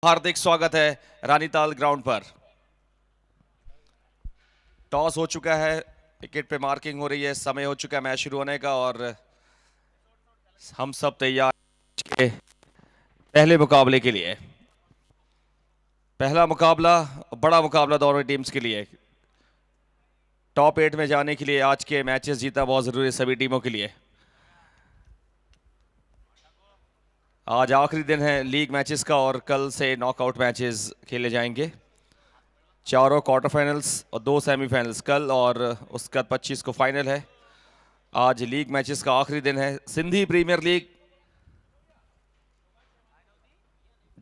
हार्दिक स्वागत है रानीताल ग्राउंड पर। टॉस हो चुका है, विकेट पे मार्किंग हो रही है, समय हो चुका है मैच शुरू होने का और हम सब तैयार के पहले मुकाबले के लिए। पहला मुकाबला, बड़ा मुकाबला दोनों टीम्स के लिए। टॉप 8 में जाने के लिए आज के मैचेस जीतना बहुत जरूरी है सभी टीमों के लिए। आज आखिरी दिन है लीग मैचेस का और कल से नॉकआउट मैचेस खेले जाएंगे। चारों क्वार्टर फाइनल्स और 2 सेमीफाइनल्स कल और उसका 25 को फाइनल है। आज लीग मैचेस का आखिरी दिन है। सिंधी प्रीमियर लीग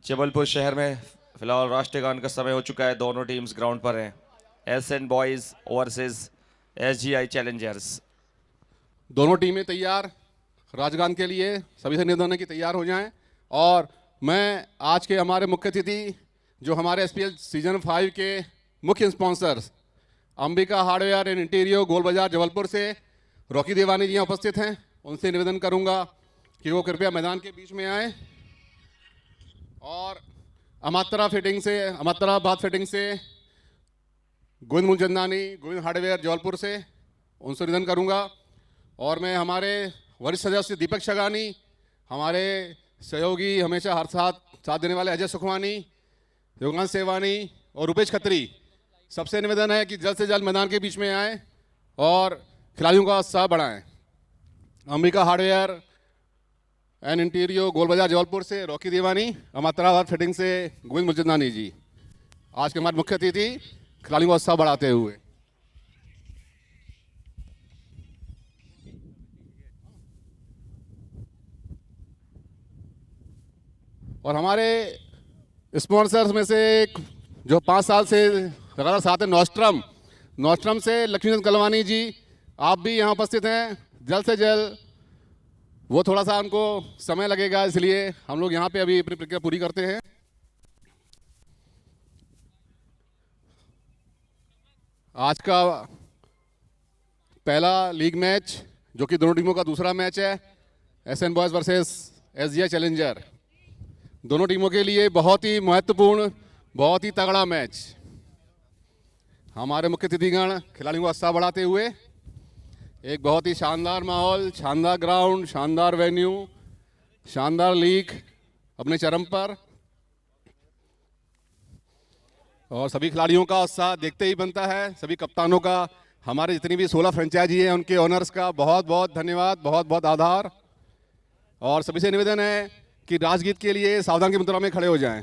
जबलपुर शहर में फिलहाल राष्ट्रीय गान का समय हो चुका है। दोनों टीम्स ग्राउंड पर हैं। SN boys versus SGI challengers. दोनों टीमें तैयार राजगान के लिए। सभी से निवेदन है कि तैयार हो जाएं। और मैं आज के हमारे मुख्य अतिथि जो हमारे एसपीएल सीजन 5 के मुख्य sponsors Ambika hardware and interior Gol Bazaar Jabalpur से रॉकी देवानी जी यहाँ उपस्थित हैं, उनसे निवेदन करूंगा कि वो कृपया मैदान के बीच में आए और अमात्रा बात फिटिंग से गोविंद मुलचंदानी गोविंद हार्डवेयर जबलपुर से उनसे निवेदन करूंगा। और मैं हमारे वरिष्ठ सदस्य दीपक शगानी, हमारे सहयोगी हमेशा हर साथ देने वाले अजय सुखवानी, योगान सेवानी और रुपेश खत्री, सबसे निवेदन है कि जल्द से जल्द मैदान के बीच में आए और खिलाड़ियों का उत्साह बढ़ाएं। Ambika hardware and interior Gol Bazaar Jabalpur से रॉकी देवानी, अमात्राबाद फिटिंग से गोविंद मुलचंदानी जी, आज के हमारे मुख्य अतिथि खिलाड़ियों का उत्साह बढ़ाते हुए। और हमारे स्पॉन्सर्स में से एक जो 5 साल से लगातार साथ है, नॉस्ट्रम से लक्ष्मीचंद कलवानी जी, आप भी यहाँ उपस्थित हैं। जल्द से जल्द, वो थोड़ा सा उनको समय लगेगा, इसलिए हम लोग यहाँ पे अभी अपनी प्रक्रिया पूरी करते हैं। आज का पहला लीग मैच जो कि दोनों टीमों का दूसरा मैच है, SN boys versus SGI challenger. दोनों टीमों के लिए बहुत ही महत्वपूर्ण, बहुत ही तगड़ा मैच। हमारे मुख्य अतिथिगण खिलाड़ियों का उत्साह बढ़ाते हुए, एक बहुत ही शानदार माहौल, शानदार ग्राउंड, शानदार वेन्यू, शानदार लीग अपने चरम पर, और सभी खिलाड़ियों का उत्साह देखते ही बनता है। सभी कप्तानों का, हमारे जितनी भी 16 फ्रेंचाइजी हैं उनके ओनर्स का बहुत बहुत धन्यवाद, बहुत बहुत आभार। और सभी से निवेदन है कि राजगीत के लिए सावधान की मुद्रा में खड़े हो जाएं।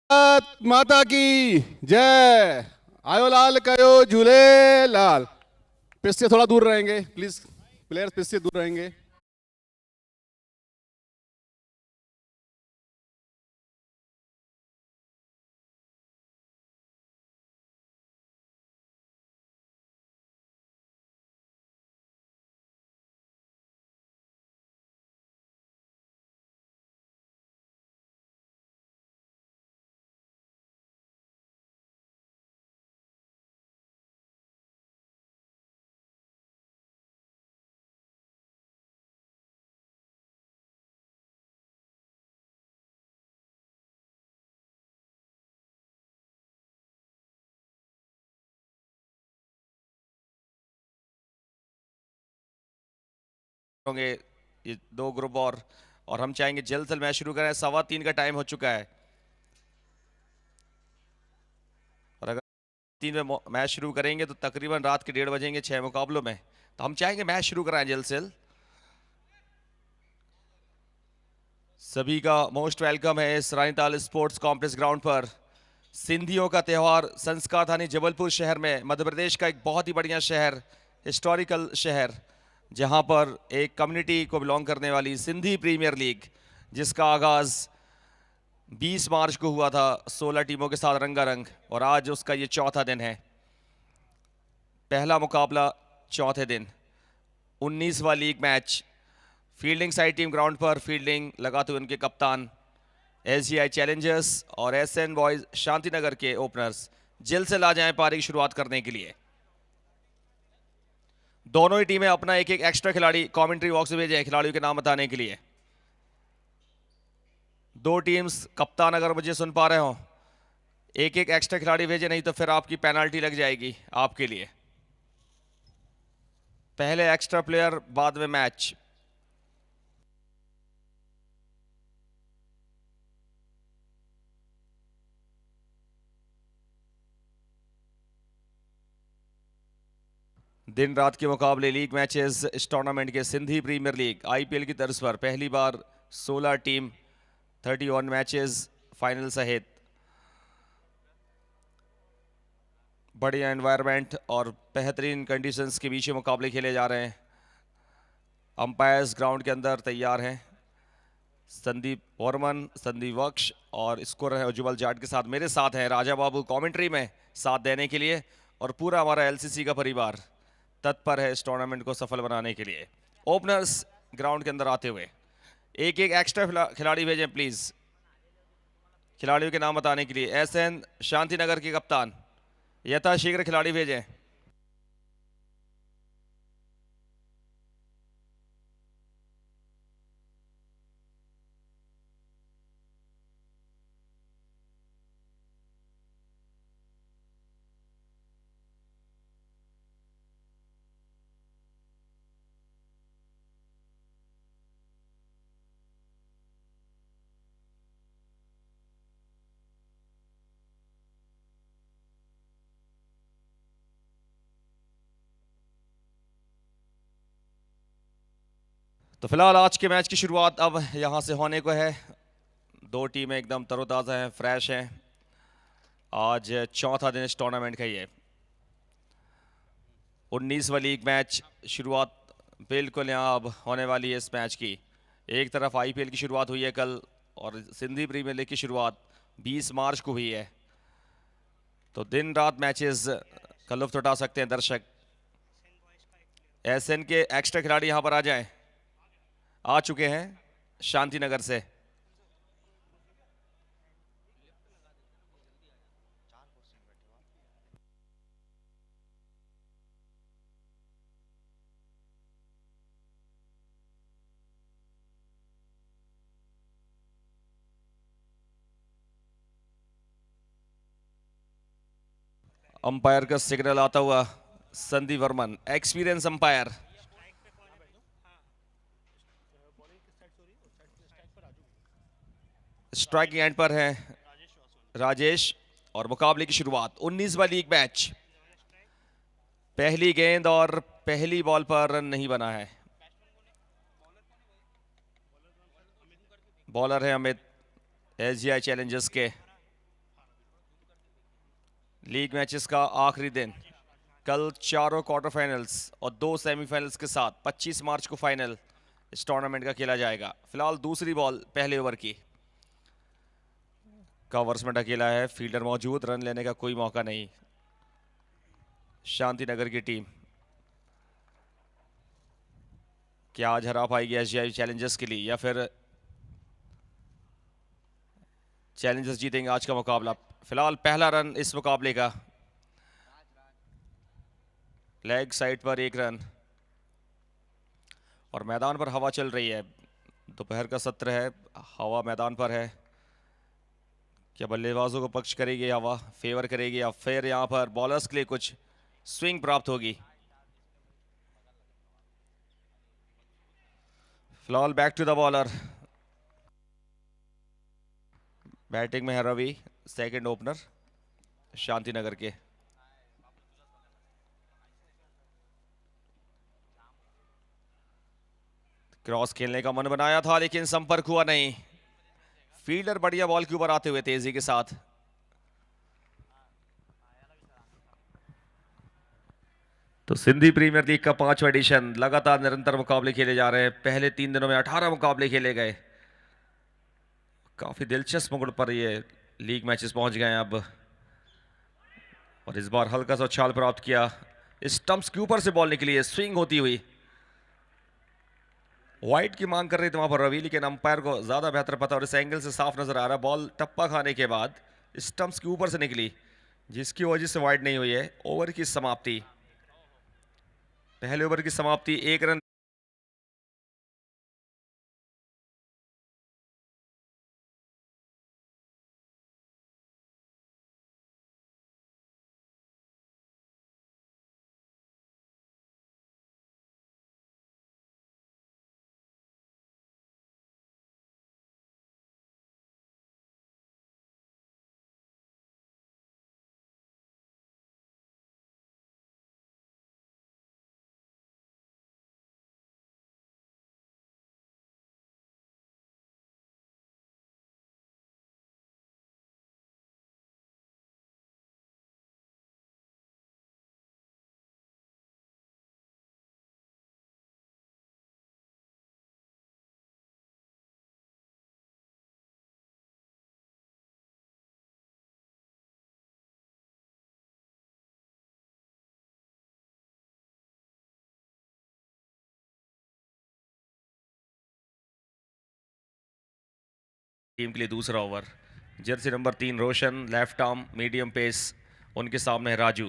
भारत माता की जय। आयो लाल कयो झूले लाल। पिच से थोड़ा दूर रहेंगे प्लीज, प्लेयर्स पिच से दूर रहेंगे। होंगे ये दो ग्रुप और हम चाहेंगे जल्द से मैच शुरू करें। 3:15 का टाइम हो चुका है और अगर 3 में मैच शुरू करेंगे तो तकरीबन रात के 1:30 बजेंगे 6 मुकाबलों में, तो हम चाहेंगे मैच शुरू कराएं जल्द से जल्द। सभी का मोस्ट वेलकम है इस रानीताल स्पोर्ट्स कॉम्प्लेक्स ग्राउंड पर। सिंधियों का त्यौहार संस्कार धानी जबलपुर शहर में, मध्य प्रदेश का एक बहुत ही बढ़िया शहर, हिस्टोरिकल शहर, जहां पर एक कम्युनिटी को बिलोंग करने वाली सिंधी प्रीमियर लीग, जिसका आगाज 20 मार्च को हुआ था 16 टीमों के साथ रंगारंग, और आज उसका ये चौथा दिन है। पहला मुकाबला चौथे दिन 19वां league match. Fielding side team ground पर फील्डिंग लगाते हुए उनके कप्तान एसजीआई चैलेंजर्स और एसएन बॉयज शांतिनगर के ओपनर्स जल्द से ला जाएं पारी की शुरुआत करने के लिए। दोनों ही टीमें अपना एक एक एक्स्ट्रा खिलाड़ी कमेंट्री बॉक्स में भेजें खिलाड़ियों के नाम बताने के लिए। दो टीम्स कप्तान अगर मुझे सुन पा रहे हो, एक एक एक्स्ट्रा खिलाड़ी भेजे, नहीं तो फिर आपकी पेनल्टी लग जाएगी आपके लिए। पहले एक्स्ट्रा प्लेयर, बाद में मैच। दिन रात के मुकाबले लीग मैचेस इस टूर्नामेंट के सिंधी प्रीमियर लीग आईपीएल की तर्ज पर पहली बार 16 टीम 31 मैचेस फाइनल सहित बढ़िया एनवायरनमेंट और बेहतरीन कंडीशंस के बीच मुकाबले खेले जा रहे हैं। अंपायर्स ग्राउंड के अंदर तैयार हैं, संदीप वर्मन, संदीप वक्ष और स्कोर है उज्जवल जाट के साथ। मेरे साथ है राजा बाबू कमेंट्री में साथ देने के लिए, और पूरा हमारा एलसीसी का परिवार तत्पर है इस टूर्नामेंट को सफल बनाने के लिए। ओपनर्स ग्राउंड के अंदर आते हुए एक एक एक्स्ट्रा खिलाड़ी भेजें प्लीज खिलाड़ियों के नाम बताने के लिए। एसएन शांतिनगर के कप्तान यथाशीघ्र खिलाड़ी भेजें। तो फिलहाल आज के मैच की शुरुआत अब यहां से होने को है। दो टीमें एकदम तरोताज़ा हैं, फ्रेश हैं। आज चौथा दिन इस टूर्नामेंट का ये 19वां लीग मैच शुरुआत बिल्कुल यहाँ अब होने वाली है इस मैच की। एक तरफ आईपीएल की शुरुआत हुई है कल, और सिंधी प्रीमियर लीग की शुरुआत 20 मार्च को हुई है। तो दिन रात मैचेस का लुत्फ उठा सकते हैं दर्शक। एसएन के एक्स्ट्रा खिलाड़ी यहाँ पर आ जाएं, आ चुके हैं शांतिनगर से। अंपायर का सिग्नल आता हुआ Sandeep Varman, experience umpire. Striking and पर है राजेश, और मुकाबले की शुरुआत 19वां लीग मैच। पहली गेंद और पहली बॉल पर रन नहीं बना है। बॉलर है अमित, एसजीआई चैलेंजर्स के। लीग मैचेस का आखिरी दिन, कल चारों क्वार्टर फाइनल्स और 2 सेमीफाइनल्स के साथ 25 मार्च को फाइनल इस टूर्नामेंट का खेला जाएगा। फिलहाल दूसरी बॉल पहले ओवर की। कवर्स में ढकेला है, फील्डर मौजूद, रन लेने का कोई मौका नहीं शांतिनगर की टीम। क्या आज हरा पाएगी एसजीआई चैलेंजर्स के लिए, या फिर चैलेंजर्स जीतेंगे आज का मुकाबला? फिलहाल पहला रन इस मुकाबले का, लेग साइड पर 1 रन, और मैदान पर हवा चल रही है। दोपहर का सत्र है, हवा मैदान पर है। क्या बल्लेबाजों को पक्ष करेगी हवा, फेवर करेगी, या फिर यहां पर बॉलर्स के लिए कुछ स्विंग प्राप्त होगी? फिलहाल back to the bowler, batting में है रवि, सेकंड ओपनर शांतिनगर के। क्रॉस खेलने का मन बनाया था लेकिन संपर्क हुआ नहीं। फील्डर बढ़िया बॉल के ऊपर आते हुए तेजी के साथ। तो सिंधी प्रीमियर लीग का 5वां एडिशन, लगातार निरंतर मुकाबले खेले जा रहे हैं। पहले 3 दिनों में 18 मुकाबले खेले गए। काफी दिलचस्प मुकुट पर ये लीग मैचेस पहुंच गए हैं अब। और इस बार हल्का सा उछाल प्राप्त किया, स्टंप्स के ऊपर से बॉल निकली है, स्विंग होती हुई। वाइड की मांग कर रहे थे वहां पर रवि, लेकिन अंपायर को ज्यादा बेहतर पता और इस एंगल से साफ नजर आ रहा, बॉल टप्पा खाने के बाद स्टंप्स के ऊपर से निकली, जिसकी वजह से वाइड नहीं हुई है। ओवर की समाप्ति, पहले ओवर की समाप्ति, 1 रन। टीम के लिए दूसरा ओवर, जर्सी नंबर 3 रोशन, लेफ्ट आर्म मीडियम पेस, उनके सामने है राजू।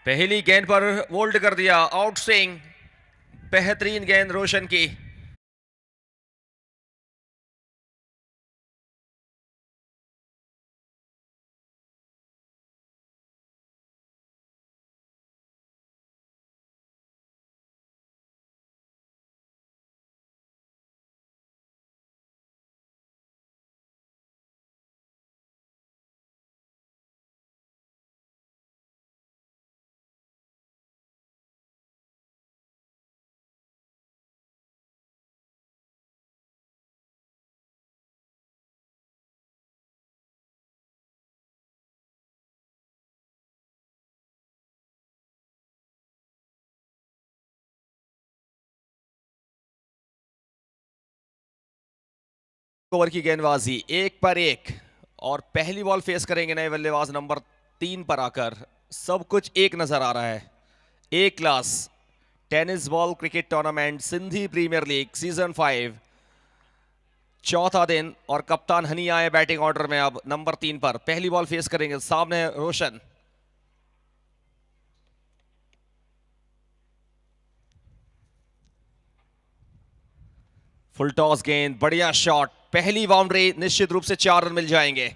पहली गेंद पर वोल्ड कर दिया, आउट स्विंग, बेहतरीन गेंद रोशन की। ओवर की गेंदबाजी 1 पर 1 और पहली बॉल फेस करेंगे नए बल्लेबाज नंबर 3 पर आकर। सब कुछ एक नजर आ रहा है। A class tennis ball cricket tournament Sindhi premier league season 5, चौथा दिन, और कप्तान हनी आए बैटिंग ऑर्डर में अब नंबर 3 पर। पहली बॉल फेस करेंगे, सामने है रोशन। फुल टॉस गेंद, बढ़िया शॉट, पहली बाउंड्री, निश्चित रूप से 4 रन मिल जाएंगे।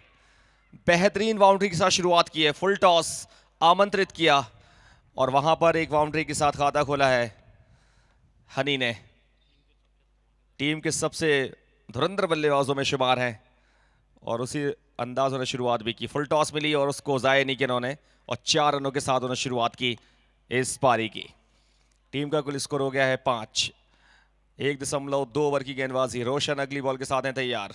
बेहतरीन बाउंड्री के साथ शुरुआत की है, फुल टॉस आमंत्रित किया और वहां पर एक बाउंड्री के साथ खाता खोला है हनी ने। टीम के सबसे धुरंधर बल्लेबाजों में शुमार हैं और उसी अंदाज उन्होंने शुरुआत भी की। फुल टॉस मिली और उसको जाया नहीं किया उन्होंने और 4 रनों के साथ उन्होंने शुरुआत की इस पारी की। टीम का कुल स्कोर हो गया है 5। 1.2 ओवर की गेंदबाजी। रोशन अगली बॉल के साथ हैं तैयार।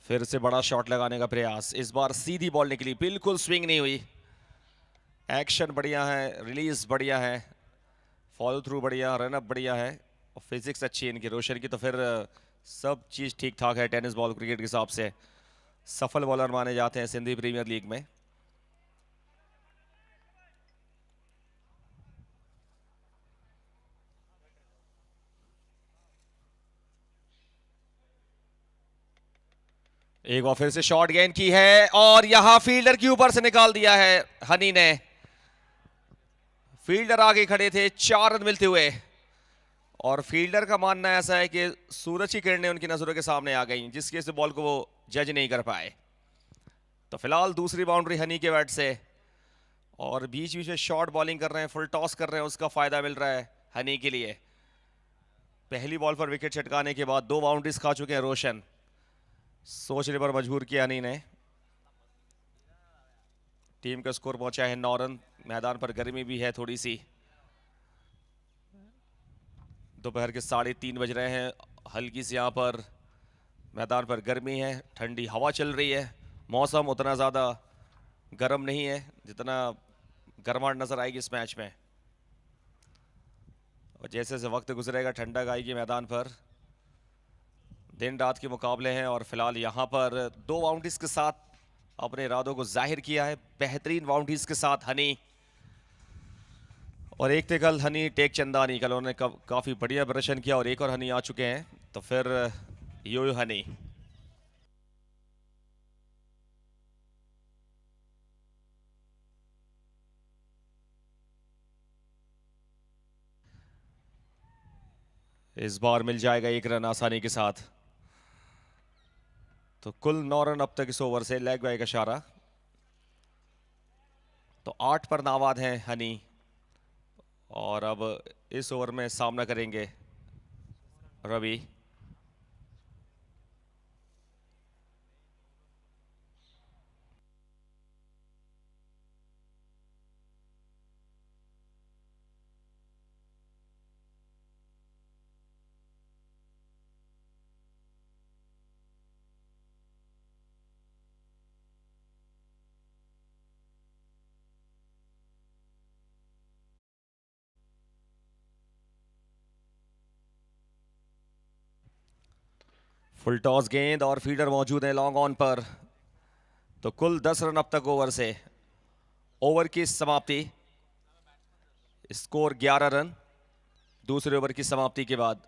फिर से बड़ा शॉट लगाने का प्रयास, इस बार सीधी बॉल निकली, बिल्कुल स्विंग नहीं हुई। एक्शन बढ़िया है, रिलीज बढ़िया है, फॉलो थ्रू बढ़िया, रन अप बढ़िया है और फिजिक्स अच्छी है इनकी रोशन की। तो फिर सब चीज ठीक ठाक है टेनिस बॉल क्रिकेट के हिसाब से। सफल बॉलर माने जाते हैं सिंधी प्रीमियर लीग में। एक बार फिर से शॉट गेंद की है और यहां फील्डर के ऊपर से निकाल दिया है हनी ने। फील्डर आगे खड़े थे, 4 रन मिलते हुए और फील्डर का मानना ऐसा है कि सूरज की किरणें उनकी नजरों के सामने आ गई, जिसकी वजह से बॉल को वो जज नहीं कर पाए। तो फिलहाल दूसरी बाउंड्री हनी के बैट से, और बीच बीच में शॉर्ट बॉलिंग कर रहे हैं, फुल टॉस कर रहे हैं, उसका फायदा मिल रहा है हनी के लिए। पहली बॉल पर विकेट छटकाने के बाद 2 बाउंड्रीज खा चुके हैं रोशन। सोचने पर मजबूर किया हनी ने। टीम का स्कोर पहुंचा है 9 रन। मैदान पर गर्मी भी है थोड़ी सी। दोपहर के 3:30 बज रहे हैं। हल्की सी यहाँ पर मैदान पर गर्मी है, ठंडी हवा चल रही है। मौसम उतना ज़्यादा गर्म नहीं है जितना गर्माहट नजर आएगी इस मैच में। और जैसे जैसे वक्त गुजरेगा ठंडक आएगी मैदान पर। दिन रात के मुकाबले हैं, और फिलहाल यहाँ पर 2 बाउंड्रीज के साथ अपने इरादों को जाहिर किया है। बेहतरीन बाउंड्रीज के साथ हनी, और एक थे कल हनी टेक चंदानी, कल उन्होंने काफ़ी बढ़िया प्रदर्शन किया, और एक और हनी आ चुके हैं। तो फिर यो हनी। इस बार मिल जाएगा 1 रन आसानी के साथ। तो कुल 9 रन अब तक इस ओवर से। लेग बाय का इशारा। तो 8 पर नाबाद हैं हनी, और अब इस ओवर में सामना करेंगे रवि। फुल टॉस गेंद और फीडर मौजूद है लॉन्ग ऑन पर। तो कुल 10 रन अब तक ओवर से। ओवर की समाप्ति, स्कोर 11 रन दूसरे ओवर की समाप्ति के बाद।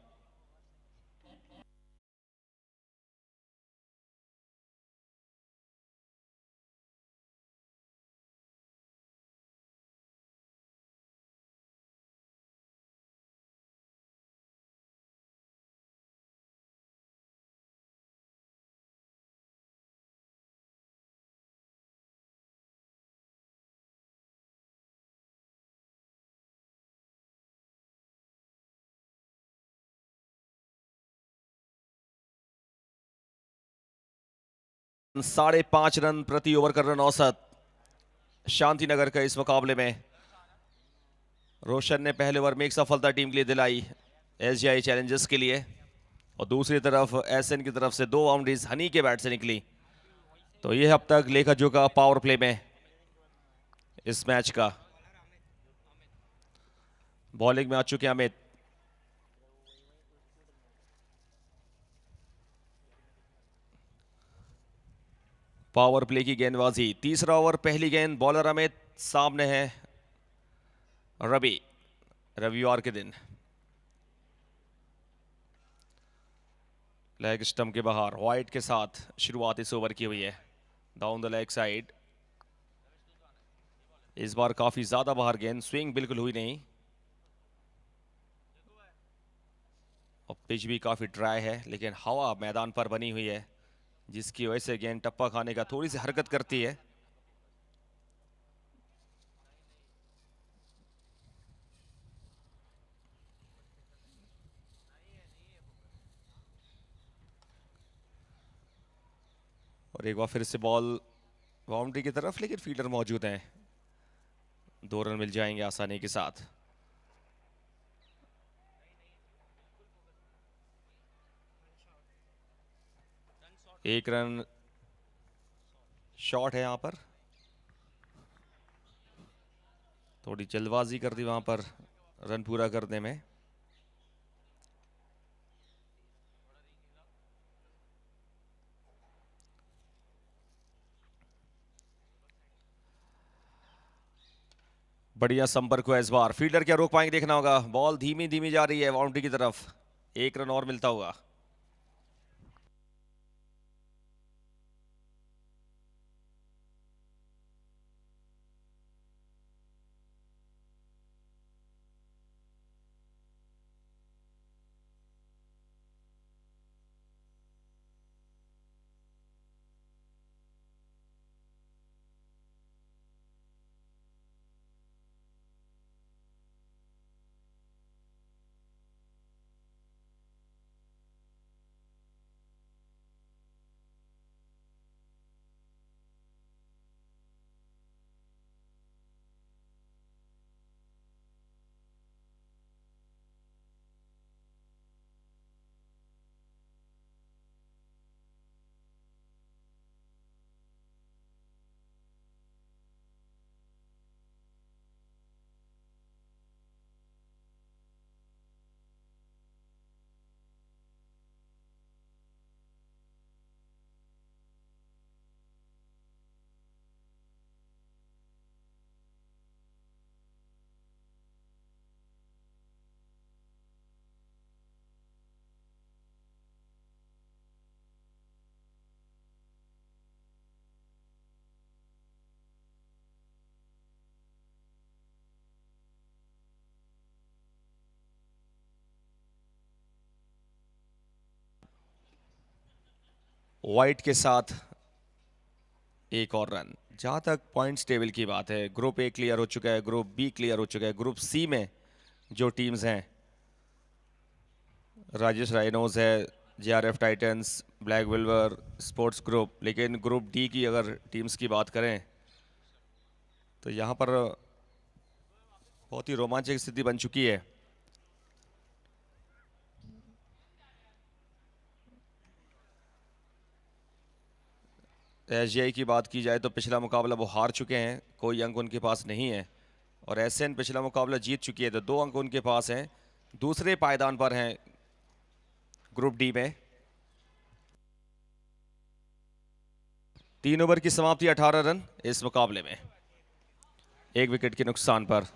साढ़े 5 रन प्रति ओवर का रन औसत शांतिनगर का इस मुकाबले में। रोशन ने पहले ओवर में एक सफलता टीम के लिए दिलाई एसजीआई चैलेंजर्स के लिए, और दूसरी तरफ एसएन की तरफ से 2 बाउंड्रीज हनी के बैट से निकली। तो यह अब तक लेखा जोखा पावर प्ले में इस मैच का। बॉलिंग में आ चुके अमित। पावर प्ले की गेंदबाजी। तीसरा ओवर, पहली गेंद, बॉलर अमित, सामने है रवि। रविवार के दिन लेग स्टंप के बाहर वाइड के साथ शुरुआत इस ओवर की हुई है, डाउन द लेग साइड। इस बार काफी ज्यादा बाहर गेंद, स्विंग बिल्कुल हुई नहीं, और पिच भी काफी ड्राई है, लेकिन हवा मैदान पर बनी हुई है, जिसकी वजह से गेंद टप्पा खाने का थोड़ी सी हरकत करती है। और एक बार फिर से बॉल बाउंड्री की तरफ, लेकिन फील्डर मौजूद हैं। 2 रन मिल जाएंगे आसानी के साथ। एक रन शॉट है यहां पर, थोड़ी जल्दबाजी कर दी वहां पर रन पूरा करने में। बढ़िया संपर्क हुआ इस बार। फील्डर क्या रोक पाएंगे देखना होगा। बॉल धीमी धीमी जा रही है बाउंड्री की तरफ। 1 रन और मिलता हुआ। वाइट के साथ एक और रन। जहां तक पॉइंट्स टेबल की बात है, ग्रुप ए क्लियर हो चुका है, ग्रुप बी क्लियर हो चुका है। ग्रुप सी में जो टीम्स हैं, राजेश राइनोज है, JRF titans, black wolver, sports group. लेकिन ग्रुप डी की अगर टीम्स की बात करें तो यहां पर बहुत ही रोमांचक स्थिति बन चुकी है। एसजीआई की बात की जाए तो पिछला मुकाबला वो हार चुके हैं, कोई अंक उनके पास नहीं है। और एसएन पिछला मुकाबला जीत चुकी है, तो 2 अंक उनके पास हैं। दूसरे पायदान पर हैं ग्रुप डी में। 3 ओवर की समाप्ति, 18 रन इस मुकाबले में, 1 विकेट के नुकसान पर।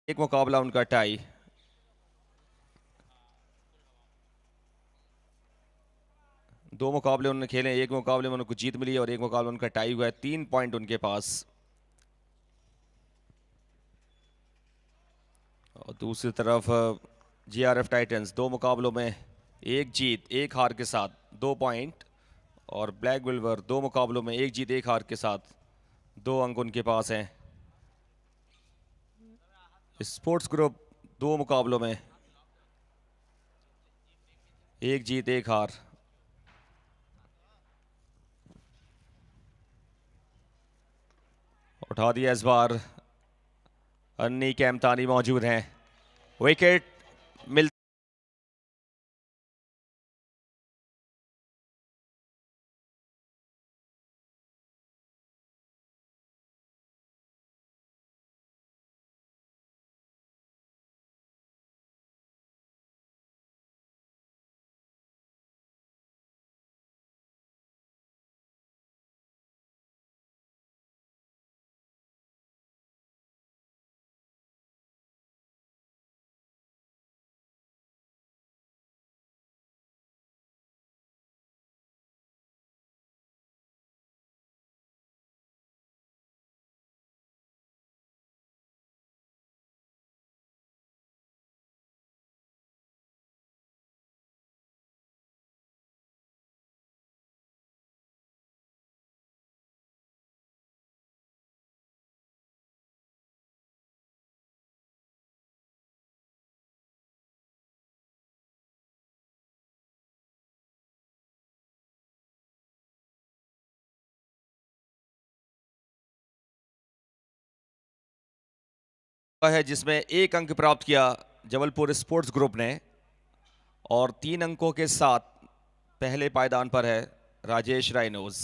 एक मुकाबला उनका टाई। दो मुकाबले उन्होंने खेले, एक मुकाबले में उनको जीत मिली है और एक मुकाबला उनका टाई हुआ है। 3 पॉइंट उनके पास। और दूसरी तरफ जीआरएफ टाइटंस 2 मुकाबलों में 1 जीत 1 हार के साथ 2 पॉइंट। और ब्लैक विल्वर 2 मुकाबलों में 1 जीत 1 हार के साथ 2 अंक उनके पास हैं। स्पोर्ट्स ग्रुप 2 मुकाबलों में 1 जीत 1 हार। उठा दिया इस बार, अन्नी कैमतानी मौजूद हैं। विकेट मिल है जिसमें 1 अंक प्राप्त किया जबलपुर स्पोर्ट्स ग्रुप ने। और 3 अंकों के साथ पहले पायदान पर है राजेश राइनोज।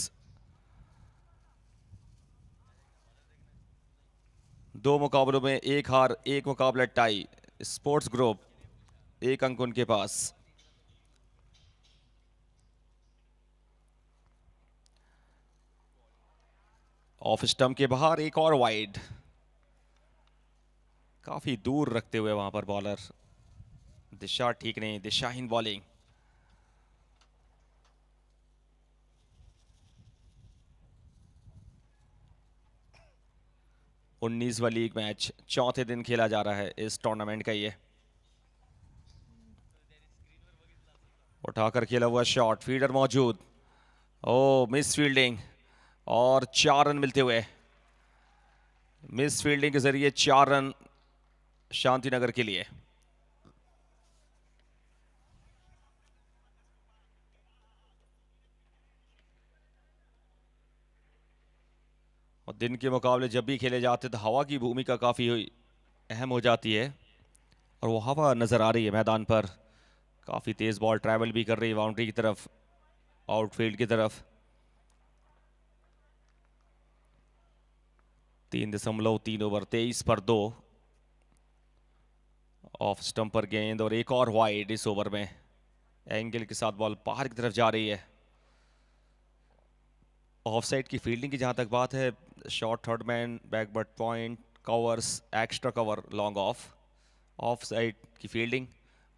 2 मुकाबलों में 1 हार 1 मुकाबला टाई। स्पोर्ट्स ग्रुप 1 अंक उनके पास। ऑफ स्टंप के बाहर एक और वाइड, काफी दूर रखते हुए वहां पर बॉलर। दिशा ठीक नहीं, दिशाहीन बॉलिंग। 19वां लीग मैच चौथे दिन खेला जा रहा है इस टूर्नामेंट का। ये उठाकर खेला हुआ शॉट, फीडर मौजूद। ओ मिस फील्डिंग और 4 रन मिलते हुए मिस फील्डिंग के जरिए 4 रन शांतिनगर के लिए। और दिन के मुकाबले जब भी खेले जाते तो हवा की भूमिका काफी अहम हो जाती है, और वो हवा नजर आ रही है मैदान पर। काफी तेज बॉल ट्रैवल भी कर रही है बाउंड्री की तरफ, आउटफील्ड की तरफ। 3.3 ओवर 23 पर 2 ऑफ स्टंप पर गेंद, और एक और वाइड इस ओवर में। एंगल के साथ बॉल बाहर की तरफ जा रही है। ऑफ साइड की फील्डिंग की जहां तक बात है, short third man, backward point, covers, extra cover, long off side की फील्डिंग,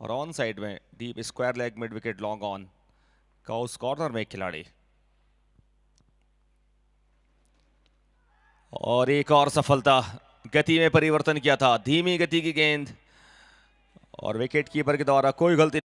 और ऑन साइड में deep square leg, mid wicket, long on, cow corner में एक खिलाड़ी। और एक और सफलता, गति में परिवर्तन किया था, धीमी गति की गेंद, और विकेट कीपर के द्वारा कोई गलती।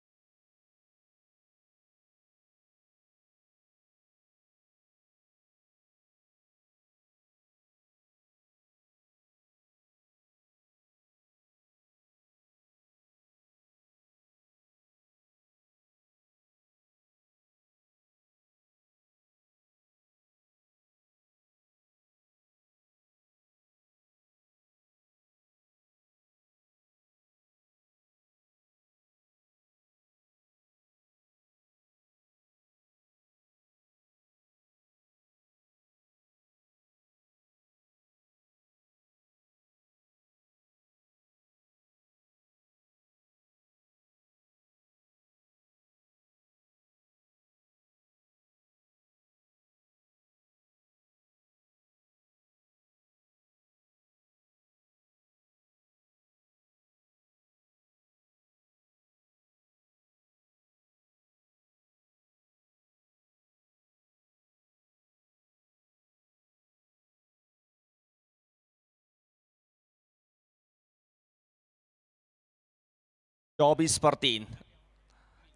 चौबीस पर 3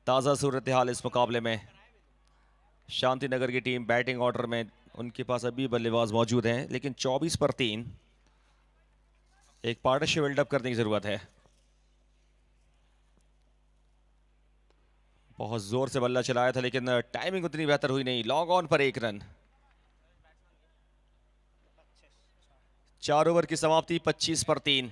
ताजा सूरत हाल इस मुकाबले में। शांतिनगर की टीम बैटिंग ऑर्डर में, उनके पास अभी बल्लेबाज मौजूद हैं, लेकिन 24 पर 3 एक पार्टनरशिप बिल्डअप करने की जरूरत है। बहुत जोर से बल्ला चलाया था, लेकिन टाइमिंग उतनी बेहतर हुई नहीं। लॉन्ग ऑन पर 1 रन। 4 ओवर की समाप्ति, 25 पर 3।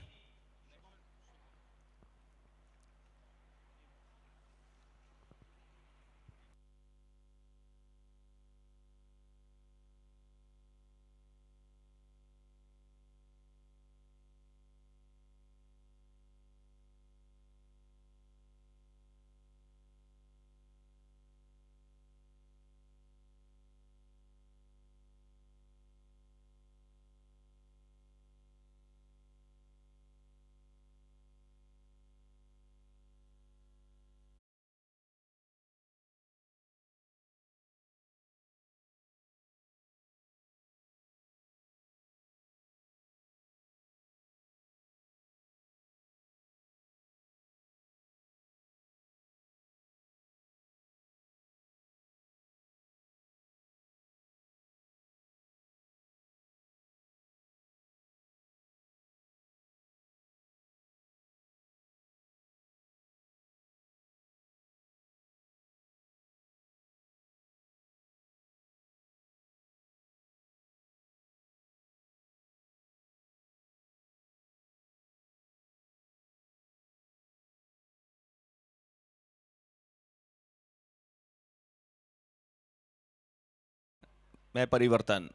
में परिवर्तन,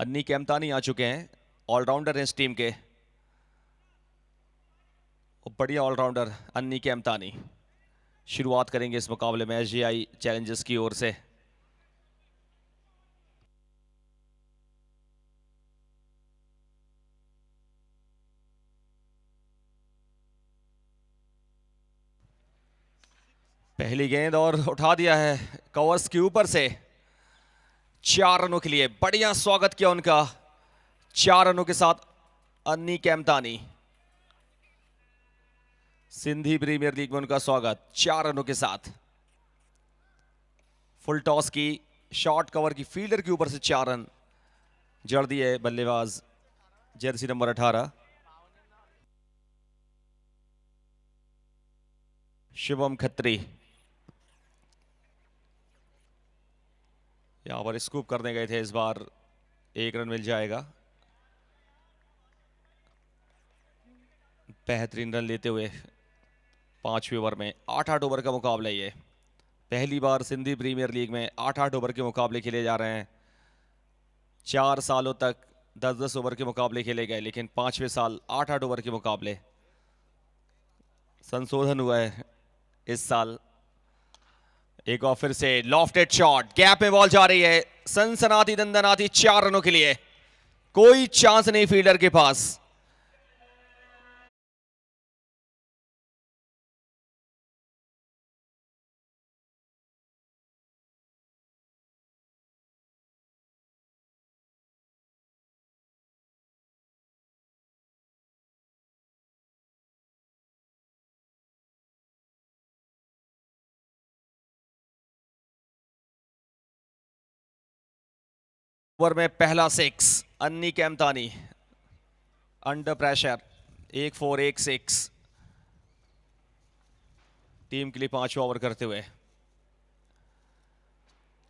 अन्नी केमतानी आ चुके हैं, ऑलराउंडर हैं इस टीम के। बढ़िया ऑलराउंडर अन्नी केमतानी शुरुआत करेंगे इस मुकाबले में एसजीआई चैलेंजर्स की ओर से। पहली गेंद और उठा दिया है कवर्स के ऊपर से। 4 रनों के लिए बढ़िया स्वागत किया उनका, 4 रनों के साथ अन्नी केमतानी। सिंधी प्रीमियर लीग में उनका स्वागत 4 रनों के साथ। फुल टॉस की शॉर्ट कवर की फील्डर के ऊपर से 4 रन जड़ दिए बल्लेबाज जर्सी नंबर 18 शिवम खत्री। यहां पर स्कूप करने गए थे, इस बार 1 रन मिल जाएगा। बेहतरीन रन लेते हुए 5वें ओवर में 8-8 ओवर का मुकाबला ये। पहली बार सिंधी प्रीमियर लीग में 8-8 ओवर के मुकाबले खेले जा रहे हैं। 4 सालों तक 10-10 ओवर के मुकाबले खेले गए, लेकिन 5वें साल 8-8 ओवर के मुकाबले। संशोधन हुआ है इस साल। एक और फिर से लॉफ्टेड शॉट, गैप में बॉल जा रही है, सनसनाती दंदनाती 4 रनों के लिए। कोई चांस नहीं फील्डर के पास। ओवर में पहला 6 अन्नी कैमतानी अंडर प्रेशर। 1-4 1-6 टीम के लिए 5वां ओवर करते हुए।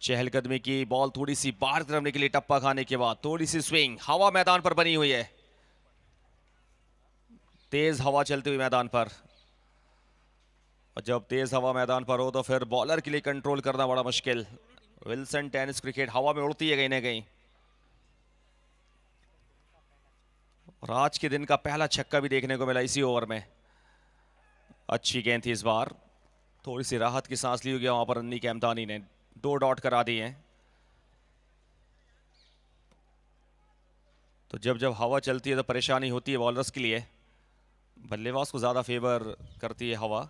चहलकदमी की बॉल थोड़ी सी बाहर तरफ निकली, टप्पा खाने के बाद थोड़ी सी स्विंग, हवा मैदान पर बनी हुई है। तेज हवा चलती हुई मैदान पर, और जब तेज हवा मैदान पर हो तो फिर बॉलर के लिए कंट्रोल करना बड़ा मुश्किल। विल्सन टेनिस क्रिकेट हवा में उड़ती है कहीं ना कहीं। और आज के दिन का पहला छक्का भी देखने को मिला इसी ओवर में। अच्छी गेंद थी इस बार, थोड़ी सी राहत की सांस ली हुई वहां पर अन्नी कैमतानी ने। 2 डॉट करा दिए हैं। तो जब जब हवा चलती है तो परेशानी होती है बॉलर्स के लिए। बल्लेबाज को ज्यादा फेवर करती है हवा।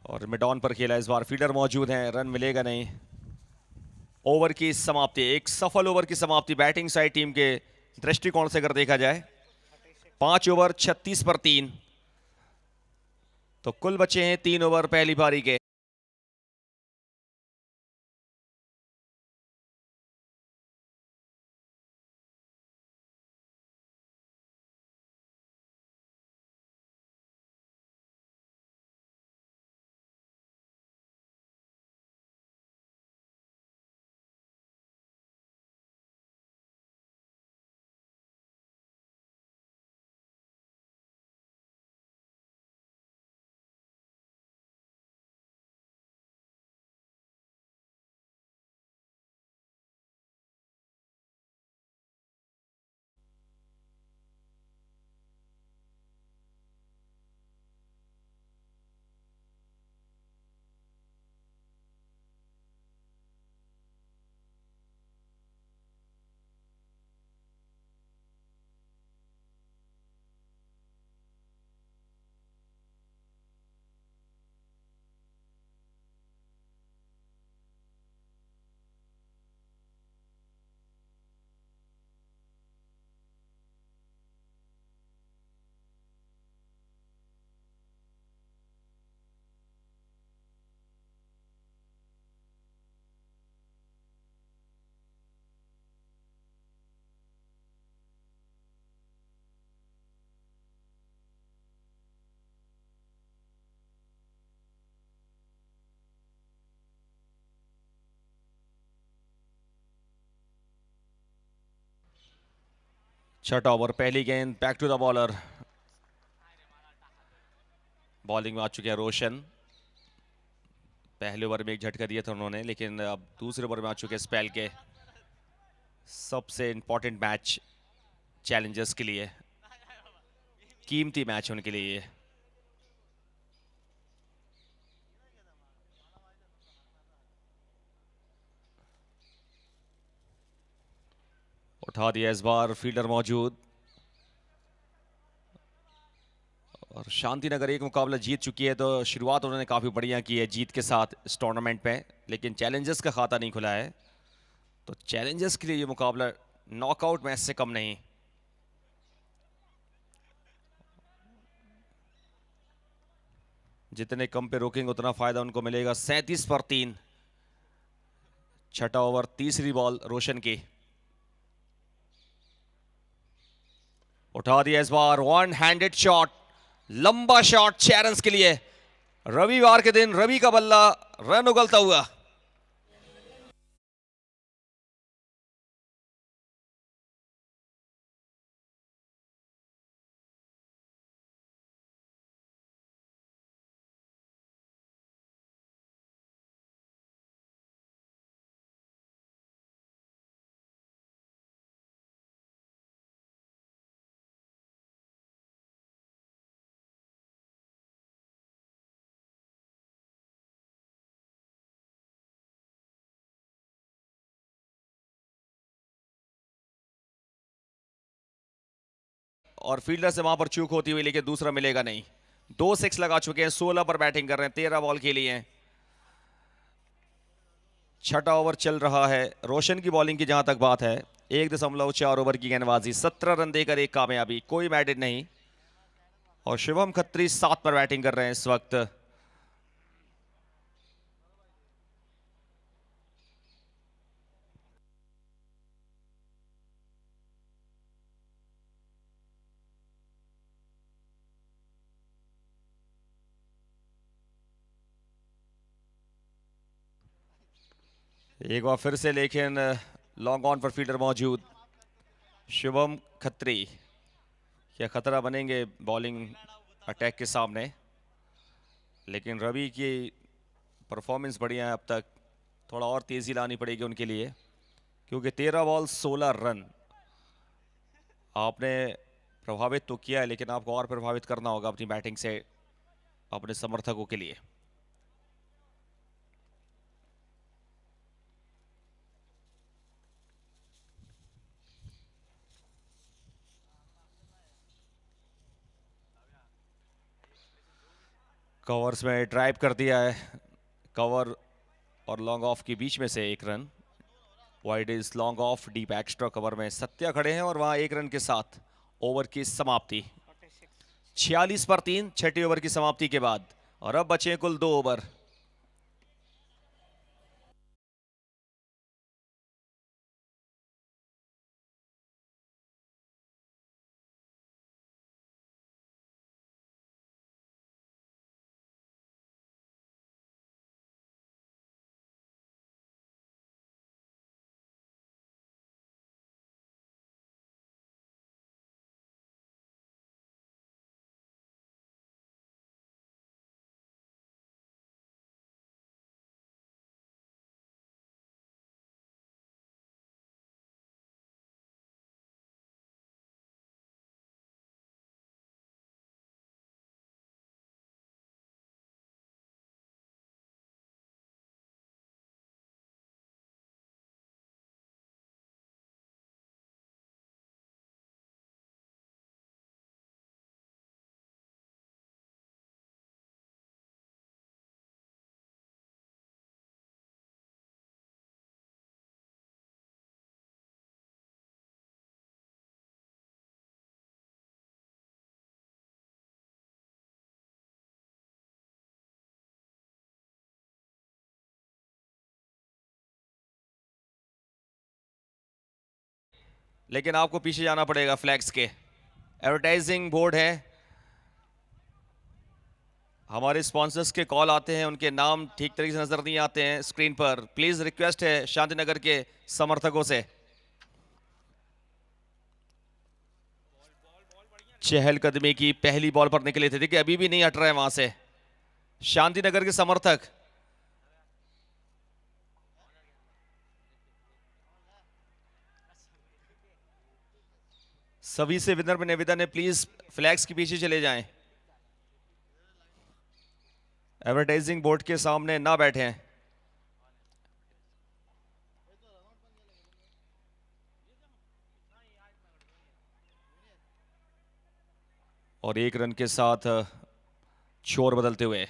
और मिड ऑन पर खेला इस बार, फील्डर मौजूद हैं, रन मिलेगा नहीं। ओवर की समाप्ति, एक सफल ओवर की समाप्ति बैटिंग साइड टीम के दृष्टिकोण से अगर देखा जाए। 5 ओवर 36 पर 3, तो कुल बचे हैं 3 ओवर पहली पारी के। छठा ओवर, पहली गेंद, back to the bowler. Bowling में आ चुके हैं रोशन। पहले ओवर में एक झटका दिया था उन्होंने, लेकिन अब दूसरे ओवर में आ चुके हैं स्पेल के। सबसे इंपॉर्टेंट मैच चैलेंजर्स के लिए, कीमती मैच उनके लिए ये। उठा दिया इस बार, फील्डर मौजूद। और शांतिनगर एक मुकाबला जीत चुकी है, तो शुरुआत उन्होंने काफी बढ़िया की है जीत के साथ इस टूर्नामेंट में, लेकिन चैलेंजर्स का खाता नहीं खुला है। तो चैलेंजर्स के लिए ये मुकाबला नॉकआउट मैच से कम नहीं। जितने कम पे रोकेंगे उतना फायदा उनको मिलेगा। 37 पर 3 छठा ओवर, तीसरी बॉल रोशन की। उठा दिया इस बार, वन हैंडेड शॉट, लंबा शॉट 6 रन के लिए। रविवार के दिन रवि का बल्ला रन उगलता हुआ। और फील्डर से वहां पर चूक होती हुई, लेकिन दूसरा मिलेगा नहीं। 2 6 लगा चुके हैं, 16 पर बैटिंग कर रहे हैं, 13 बॉल खेली हैं। छठा ओवर चल रहा है। रोशन की बॉलिंग की जहां तक बात है, 1.4 ओवर की गेंदबाजी, 17 रन देकर एक कामयाबी, कोई मैडेड नहीं। और शुभम खत्री 7 पर बैटिंग कर रहे हैं इस वक्त। एक बार फिर से, लेकिन लॉन्ग ऑन पर फील्डर मौजूद। शुभम खत्री क्या खतरा बनेंगे बॉलिंग अटैक के सामने, लेकिन रवि की परफॉर्मेंस बढ़िया है अब तक। थोड़ा और तेजी लानी पड़ेगी उनके लिए, क्योंकि 13 बॉल 16 रन आपने प्रभावित तो किया है, लेकिन आपको और प्रभावित करना होगा अपनी बैटिंग से अपने समर्थकों के लिए। कवर्स में ड्राइव कर दिया है, कवर और लॉन्ग ऑफ के बीच में से 1 run. Wide is long off, deep extra cover में सत्या खड़े हैं और वहां 1 रन के साथ ओवर की समाप्ति। 46 पर 3 छठी ओवर की समाप्ति के बाद, और अब बचे कुल 2 ओवर। लेकिन आपको पीछे जाना पड़ेगा फ्लैग्स के। एडवर्टाइजिंग बोर्ड है, हमारे स्पॉन्सर्स के कॉल आते हैं, उनके नाम ठीक तरीके से नजर नहीं आते हैं स्क्रीन पर। प्लीज रिक्वेस्ट है शांतिनगर के समर्थकों से। चहलकदमी की पहली बॉल पर निकले थे, देखिए अभी भी नहीं हट रहे हैं वहां से शांतिनगर के समर्थक। सभी से विनम्र निवेदन है, प्लीज फ्लैग्स के पीछे चले जाएं, एडवर्टाइजिंग बोर्ड के सामने ना बैठे। और 1 रन के साथ छोर बदलते हुए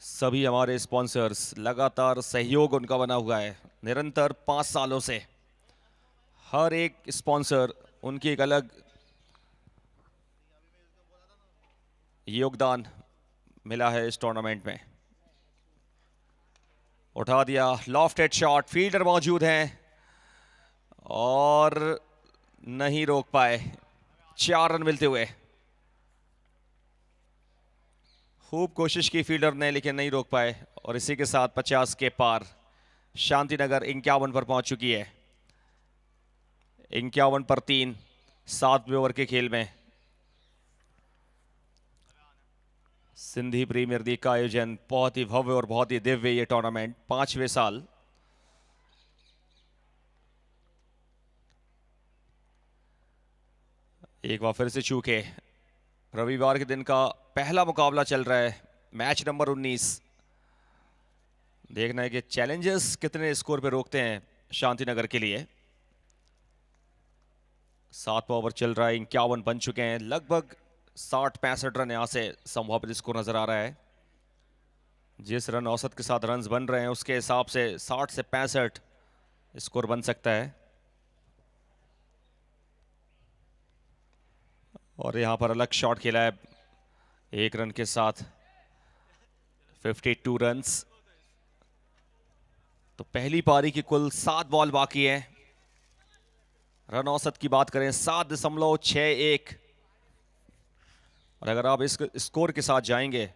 सभी हमारे स्पॉन्सर्स, लगातार सहयोग उनका बना हुआ है निरंतर 5 सालों से। हर एक स्पॉन्सर उनकी एक अलग योगदान मिला है इस टूर्नामेंट में। उठा दिया, लॉफ्टेड शॉट, फील्डर मौजूद हैं और नहीं रोक पाए। 4 रन मिलते हुए। खूब कोशिश की फील्डर ने लेकिन नहीं रोक पाए और इसी के साथ 50 के पार शांतिनगर 51 पर पहुंच चुकी है। 51 पर 3, 7वें ओवर के खेल में सिंधी प्रीमियर लीग का आयोजन। बहुत ही भव्य और बहुत ही दिव्य ये टूर्नामेंट, 5वें साल। एक बार फिर से चूके। रविवार के दिन का पहला मुकाबला चल रहा है, मैच नंबर 19। देखना है कि चैलेंजर्स कितने स्कोर पे रोकते हैं शांतिनगर के लिए। 7वां ओवर चल रहा है, 51 बन चुके हैं। लगभग 60-65 रन यहां से संभावित स्कोर नजर आ रहा है। जिस रन औसत के साथ रन्स बन रहे हैं उसके हिसाब से 60 से 65 स्कोर बन सकता है। और यहां पर अलग शॉट खेला है 1 रन के साथ, 52 रन्स। तो पहली पारी की कुल 7 बॉल बाकी है। रन औसत की बात करें 7.61, और अगर आप इस स्कोर के साथ जाएंगे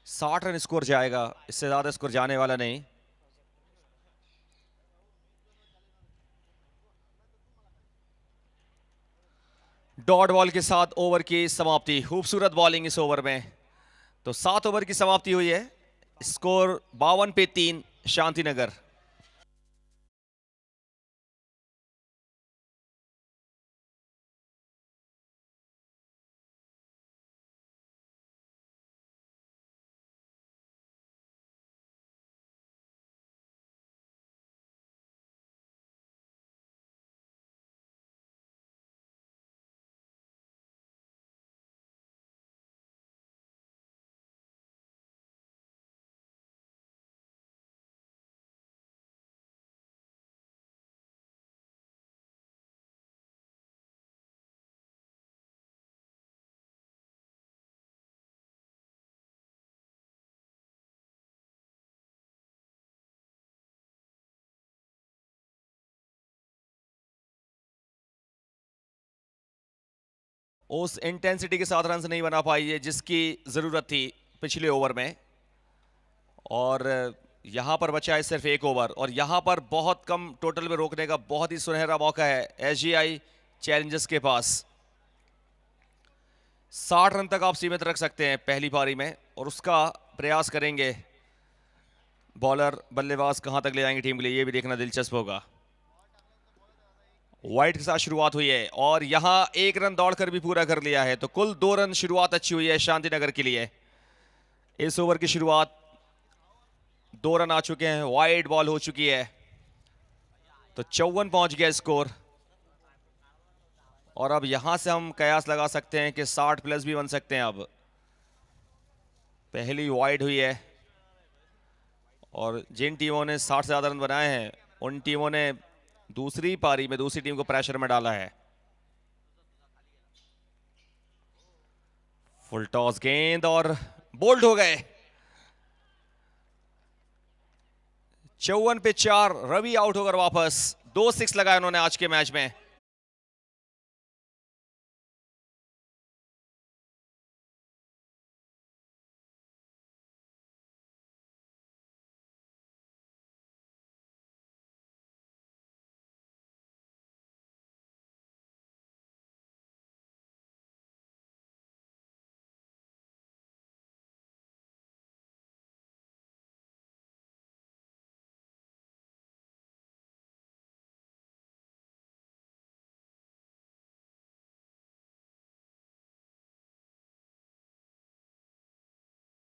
60 रन स्कोर जाएगा, इससे ज्यादा स्कोर जाने वाला नहीं। डॉट बॉल के साथ ओवर की समाप्ति। खूबसूरत बॉलिंग इस ओवर में। तो 7 ओवर की समाप्ति हुई है, स्कोर 52 पे 3 शांतिनगर। उस इंटेंसिटी के साथ रन नहीं बना पाई है जिसकी जरूरत थी पिछले ओवर में, और यहां पर बचा है सिर्फ 1 ओवर, और यहां पर बहुत कम टोटल में रोकने का बहुत ही सुनहरा मौका है एसजीआई चैलेंजर्स के पास। 60 रन तक आप सीमित रख सकते हैं पहली पारी में, और उसका प्रयास करेंगे। बॉलर बल्लेबाज कहां तक ले जाएंगे टीम के लिए, यह भी देखना दिलचस्प होगा। वाइट के साथ शुरुआत हुई है और यहां 1 रन दौड़कर भी पूरा कर लिया है, तो कुल 2 रन शुरुआत अच्छी हुई है शांतिनगर के लिए। इस ओवर की शुरुआत 2 रन आ चुके हैं, वाइड बॉल हो चुकी है, तो 54 पहुंच गया स्कोर। और अब यहां से हम कयास लगा सकते हैं कि 60 प्लस भी बन सकते हैं। अब पहली वाइड हुई है और जिन टीमों ने 60 से ज्यादा रन बनाए हैं उन टीमों ने दूसरी पारी में दूसरी टीम को प्रेशर में डाला है। फुल टॉस गेंद और बोल्ड हो गए। 54 पे 4, रवि आउट होकर वापस। 2 6 लगाए उन्होंने आज के मैच में।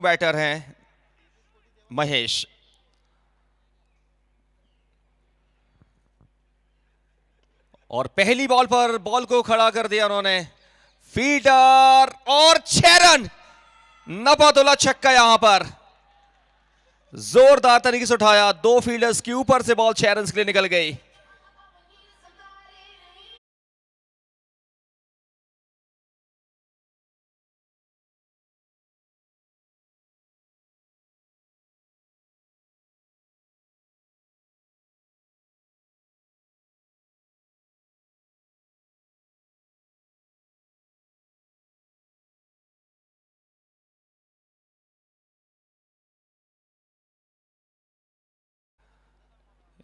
बैटर हैं महेश, और पहली बॉल पर बॉल को खड़ा कर दिया उन्होंने। फील्डर और 6 रन, नबातुल्ला छक्का यहां पर जोरदार तरीके से उठाया। 2 फील्डर्स के ऊपर से बॉल 6 रन के लिए निकल गई।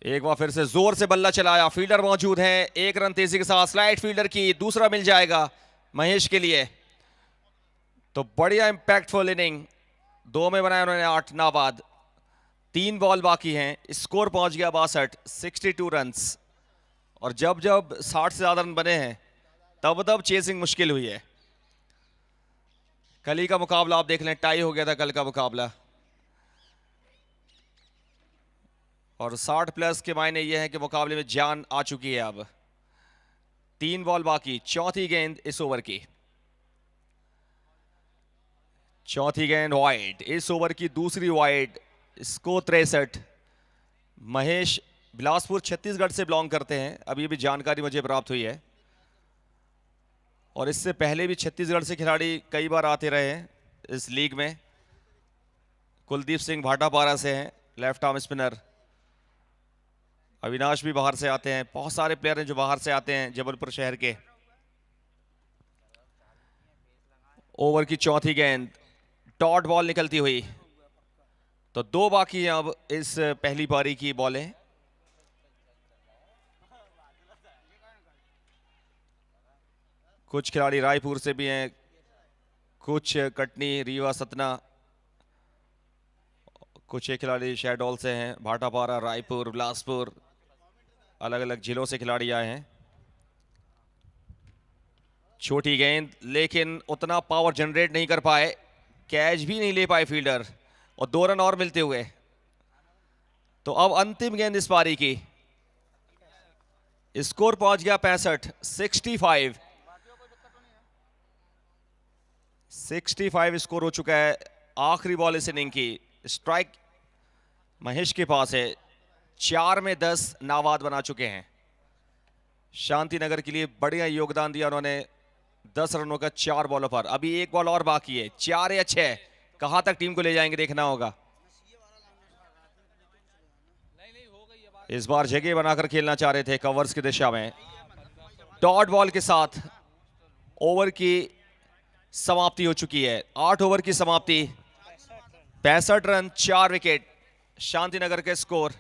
एक बार फिर से जोर से बल्ला चलाया, फील्डर मौजूद है, एक रन तेजी के साथ स्लाइड फील्डर की, दूसरा मिल जाएगा महेश के लिए। तो बढ़िया इंपैक्टफुल इनिंग, 2 में बनाया उन्होंने 8 नाबाद। 3 बॉल बाकी हैं, स्कोर पहुंच गया 62 रन्स। और जब जब 60 से ज्यादा रन बने हैं तब तब चेसिंग मुश्किल हुई है। कल ही का मुकाबला आप देख लें, टाई हो गया था कल का मुकाबला। और 60 प्लस के मायने ये है कि मुकाबले में जान आ चुकी है। अब 3 बॉल बाकी, चौथी गेंद इस ओवर की, चौथी गेंद वाइड, इस ओवर की दूसरी वाइड। स्कोर 63। महेश बिलासपुर छत्तीसगढ़ से बिलोंग करते हैं, अभी भी जानकारी मुझे प्राप्त हुई है। और इससे पहले भी छत्तीसगढ़ से खिलाड़ी कई बार आते रहे हैं इस लीग में। कुलदीप सिंह भाटापारा से हैं, लेफ्ट आर्म स्पिनर। अविनाश भी बाहर से आते हैं, बहुत सारे प्लेयर हैं जो बाहर से आते हैं जबलपुर शहर के। ओवर की चौथी गेंद, डॉट बॉल निकलती हुई। तो 2 बाकी हैं अब इस पहली पारी की बॉलें। कुछ खिलाड़ी रायपुर से भी हैं, कुछ कटनी, रीवा, सतना, कुछ एक खिलाड़ी शहडोल से हैं, भाटापारा, रायपुर, बिलासपुर, अलग अलग जिलों से खिलाड़ी आए हैं। छोटी गेंद, लेकिन उतना पावर जनरेट नहीं कर पाए, कैच भी नहीं ले पाए फील्डर, और 2 रन और मिलते हुए। तो अब अंतिम गेंद इस पारी की, स्कोर पहुंच गया 65, 65 स्कोर हो चुका है। आखिरी बॉल इस इनिंग की, स्ट्राइक महेश के पास है। 4 में 10 नाबाद बना चुके हैं। शांतिनगर के लिए बढ़िया योगदान दिया उन्होंने, 10 रनों का 4 बॉलों पर। अभी 1 बॉल और बाकी है, 4 या 6, कहां तक टीम को ले जाएंगे देखना होगा। इस बार जगह बनाकर खेलना चाह रहे थे कवर्स की दिशा में। डॉट बॉल के साथ ओवर की समाप्ति हो चुकी है। 8 ओवर की समाप्ति, 65 रन, 4 विकेट, शांतिनगर के स्कोर।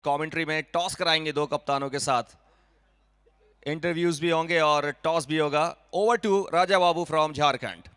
कमेंट्री में टॉस कराएंगे 2 कप्तानों के साथ, इंटरव्यूज भी होंगे और टॉस भी होगा। Over to Raja Babu from Jharkhand.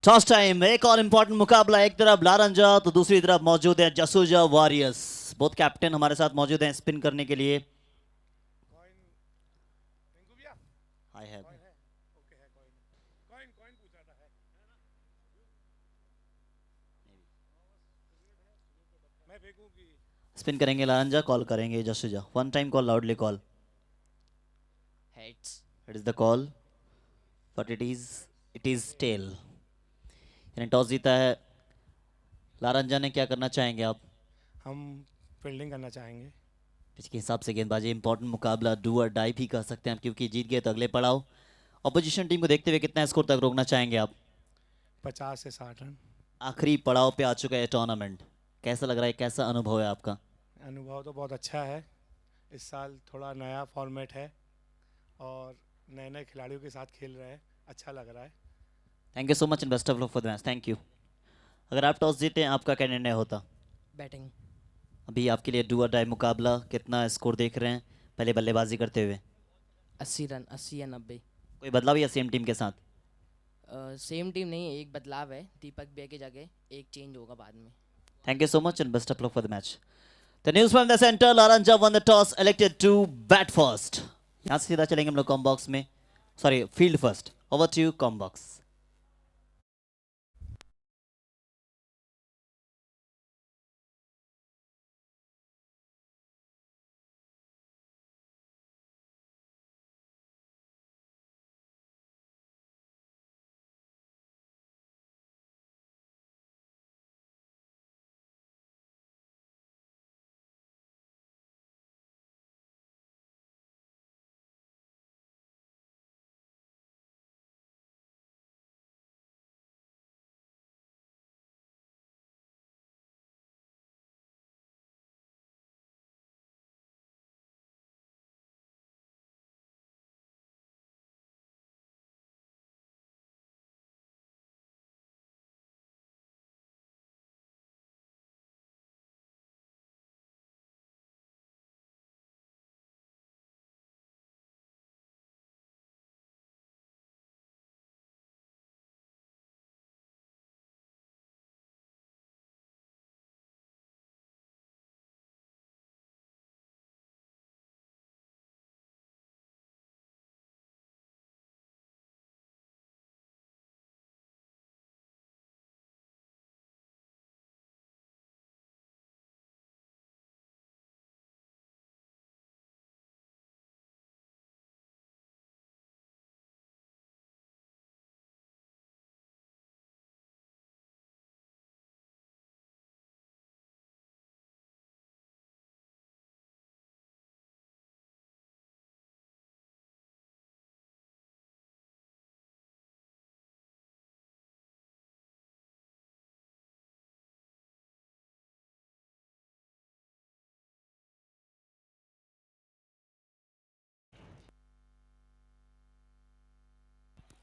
Toss time, एक और इंपॉर्टेंट मुकाबला। एक तरफ लारंजा तो दूसरी तरफ मौजूद है जसूजा वॉरियर्स। बोथ कैप्टन हमारे साथ मौजूद हैं स्पिन करने के लिए। आई हैव स्पिन करेंगे लारंजा, कॉल करेंगे Jasuja. 1 time call, loudly call. Heads, it is the call, but it is tail. Toss जीता है लारंजा ने, क्या करना चाहेंगे आप? हम फील्डिंग करना चाहेंगे। पिच के हिसाब से गेंदबाजी इंपॉर्टेंट मुकाबला, डू और डाई भी कह सकते हैं आप, क्योंकि जीत गए तो अगले पड़ाव। ऑपोजिशन टीम को देखते हुए कितना स्कोर तक रोकना चाहेंगे आप? 50 से 60 रन। आखिरी पड़ाव पे आ चुका है टूर्नामेंट, कैसा लग रहा है, कैसा अनुभव है आपका? अनुभव तो बहुत अच्छा है। इस साल थोड़ा नया फॉर्मेट है और नए नए खिलाड़ियों के साथ खेल रहे हैं, अच्छा लग रहा है। Thank you so much and best of luck for the match. Thank you. अगर आप टॉस जीते हैं, आपका क्या निर्णय होता? बैटिंग। अभी आपके लिए डू और डाई मुकाबला, कितना स्कोर देख रहे हैं पहले बल्लेबाजी करते हुए? 80 रन, 80 या 90। कोई बदलाव या सेम टीम के साथ? सेम टीम नहीं, एक बदलाव है, दीपक बे की जगह एक चेंज होगा बाद में। Thank you so much and best of luck for the match. The news from the center, Laranja won the toss, elected to bat first. यहाँ से सीधा चलेंगे हम लोग कॉम बॉक्स में, sorry field first. Over to you comm box.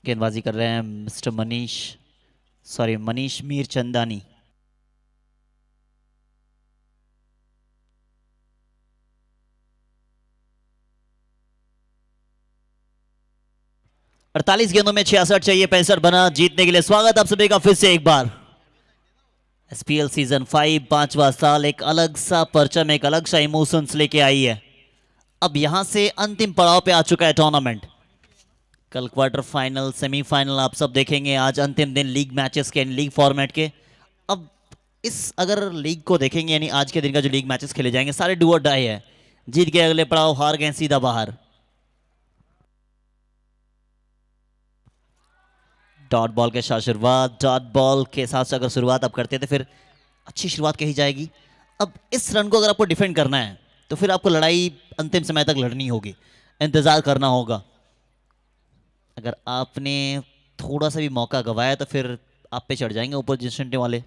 गेंदबाजी कर रहे हैं मिस्टर मनीष मीर चंदानी। अड़तालीस गेंदों में 66 चाहिए, 65 बना जीतने के लिए। स्वागत आप सभी का फिर से एक बार। एसपीएल सीजन 5 5वां साल, एक अलग सा परचम, एक अलग सा इमोशंस लेके आई है। अब यहां से अंतिम पड़ाव पे आ चुका है टूर्नामेंट। कल क्वार्टर फाइनल, सेमीफाइनल आप सब देखेंगे। आज अंतिम दिन लीग मैचेस के, लीग फॉर्मेट के। अब अगर लीग को देखेंगे, यानी आज के दिन का जो लीग मैचेस खेले जाएंगे, सारे डू और डाई है। जीत गए अगले पड़ाव, हार गए सीधा बाहर। डॉट बॉल के साथ शुरुआत, डॉट बॉल के साथ अगर शुरुआत आप करते हैं तो फिर अच्छी शुरुआत कही जाएगी। अब इस रन को अगर आपको डिफेंड करना है तो फिर आपको लड़ाई अंतिम समय तक लड़नी होगी, इंतजार करना होगा। अगर आपने थोड़ा सा भी मौका गवाया तो फिर आप पे चढ़ जाएंगे ओपोजिशन टीम वाले।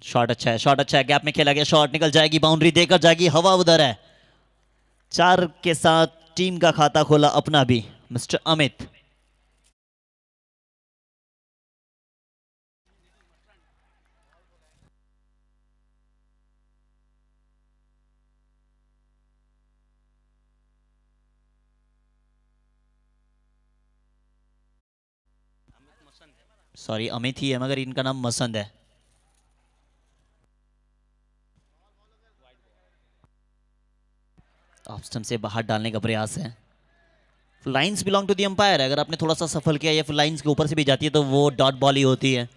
शॉट अच्छा है, शॉट अच्छा है, गैप में खेला गया, शॉट निकल जाएगी, बाउंड्री देकर जाएगी, हवा उधर है। 4 के साथ टीम का खाता खोला अपना भी मिस्टर अमित। सॉरी अमित ही है मगर इनका नाम मसंद है। ऑफ स्टंप से बाहर डालने का प्रयास है। Lines belong to the umpire. अगर आपने थोड़ा सा सफल किया या फिर लाइंस के ऊपर से भी जाती है तो वो डॉट बॉल ही होती है।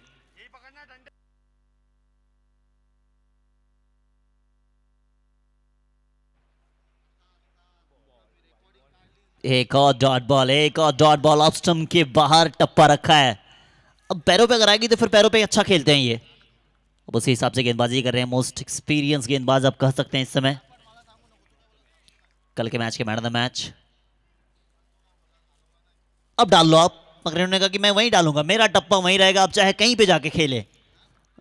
एक और डॉट बॉल, एक और डॉट बॉल, ऑफ स्टंप के बाहर टप्पा रखा है। अब पैरों पे अगर आएगी तो फिर पैरों पे अच्छा खेलते हैं ये। अब उसी हिसाब से गेंदबाजी कर रहे हैं। मोस्ट एक्सपीरियंस गेंदबाज आप कह सकते हैं इस समय। कल के मैच के मैन ऑफ द मैच। अब डाल लो आप, मगर इन्होंने कहा कि मैं वहीं डालूंगा, मेरा टप्पा वहीं रहेगा, आप चाहे कहीं पे जाके खेले।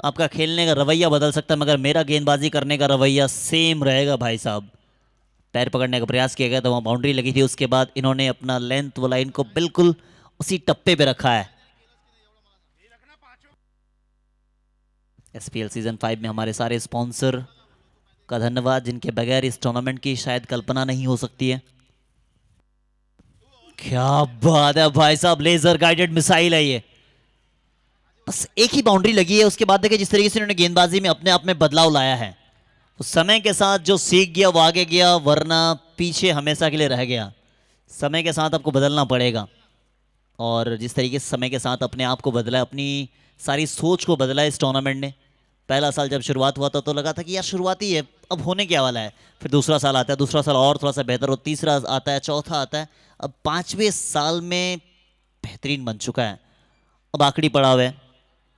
आपका खेलने का रवैया बदल सकता है, मगर मेरा गेंदबाजी करने का रवैया सेम रहेगा भाई साहब। पैर पकड़ने का प्रयास किया गया तो वहाँ बाउंड्री लगी थी, उसके बाद इन्होंने अपना लेंथ वाला इनको बिल्कुल उसी टप्पे पे रखा है। एसपीएल सीजन 5 में हमारे सारे स्पॉन्सर का धन्यवाद, जिनके बगैर इस टूर्नामेंट की शायद कल्पना नहीं हो सकती है। क्या बात है भाई साहब, लेजर गाइडेड मिसाइल है ये। बस एक ही बाउंड्री लगी है, उसके बाद देखिए जिस तरीके से इन्होंने गेंदबाजी में अपने आप में बदलाव लाया है। तो समय के साथ जो सीख गया वो आगे गया, वरना पीछे हमेशा के लिए रह गया। समय के साथ आपको बदलना पड़ेगा, और जिस तरीके से समय के साथ अपने आप को बदला है, अपनी सारी सोच को बदला है इस टूर्नामेंट ने। पहला साल जब शुरुआत हुआ था तो लगा था कि यार शुरुआती है, अब होने क्या वाला है। फिर दूसरा साल आता है, दूसरा साल और थोड़ा सा बेहतर हो, तीसरा आता है, चौथा आता है, अब पांचवें साल में बेहतरीन बन चुका है। अब आखिरी पड़ाव है,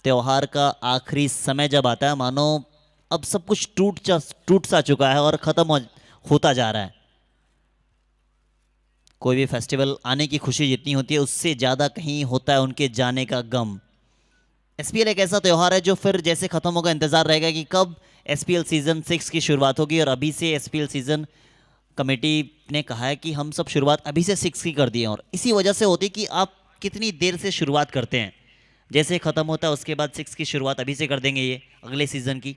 त्योहार का आखिरी समय जब आता है, मानो अब सब कुछ टूट सा चुका है और होता जा रहा है। कोई भी फेस्टिवल आने की खुशी जितनी होती है, उससे ज़्यादा कहीं होता है उनके जाने का गम। एसपीएल एक ऐसा त्यौहार है जो फिर जैसे खत्म होगा इंतजार रहेगा कि कब एसपीएल सीजन 6 की शुरुआत होगी। और अभी से एसपीएल सीजन कमेटी ने कहा है कि हम सब शुरुआत अभी से 6 की कर दिए, और इसी वजह से होती है कि आप कितनी देर से शुरुआत करते हैं। जैसे खत्म होता है उसके बाद 6 की शुरुआत अभी से कर देंगे, ये अगले सीजन की।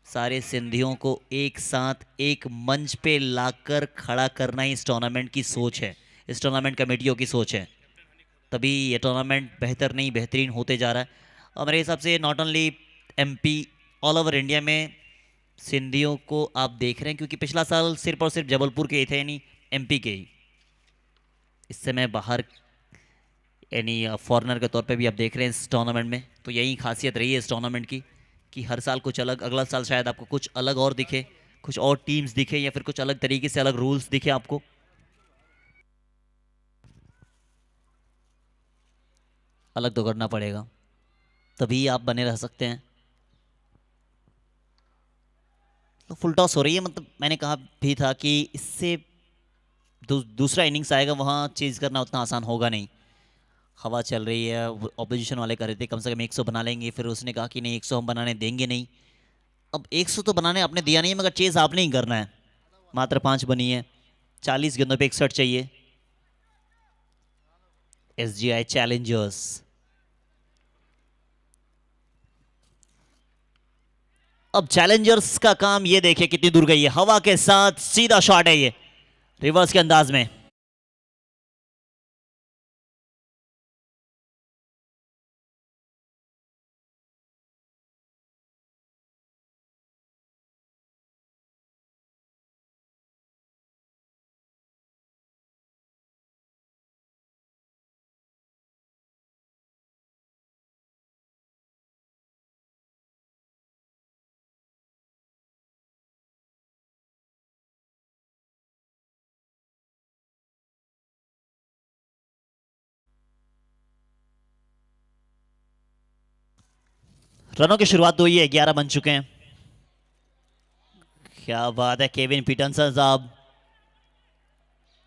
सारे सिंधियों को एक साथ एक मंच पे लाकर खड़ा करना ही इस टूर्नामेंट की सोच है, इस टूर्नामेंट कमेटियों की सोच है। तभी ये टूर्नामेंट बेहतर नहीं बेहतरीन होते जा रहा है। और मेरे हिसाब से not only MP, all over India में सिंधियों को आप देख रहे हैं, क्योंकि पिछला साल सिर्फ और सिर्फ जबलपुर के ही थे, यानी एमपी के ही। इस समय बाहर यानी फॉरेनर के तौर पे भी आप देख रहे हैं इस टूर्नामेंट में। तो यही खासियत रही है इस टूर्नामेंट की कि हर साल कुछ अलग, अगला साल शायद आपको कुछ अलग और दिखे, कुछ और टीम्स दिखे, या फिर कुछ अलग तरीके से अलग रूल्स दिखे आपको। अलग तो करना पड़ेगा, तभी आप बने रह सकते हैं। तो फुल टॉस हो रही है, मतलब मैंने कहा भी था कि इससे दूसरा इनिंग्स आएगा, वहाँ चेज करना उतना आसान होगा नहीं। हवा चल रही है, ऑपोजिशन वाले कह रहे थे कम से कम 100 बना लेंगे, फिर उसने कहा कि नहीं 100 हम बनाने देंगे नहीं। अब 100 तो बनाने आपने दिया नहीं है, मगर चेज आपने ही करना है। मात्र 5 बनी है, 40 गेंदों पे 61 चाहिए। SGI Challengers. अब चैलेंजर्स का काम ये देखिए कितनी दूर गई है, हवा के साथ सीधा शॉट है ये, रिवर्स के अंदाज में। रनों की शुरुआत हुई है, 11 बन चुके हैं। क्या बात है केविन पीटरसन साहब,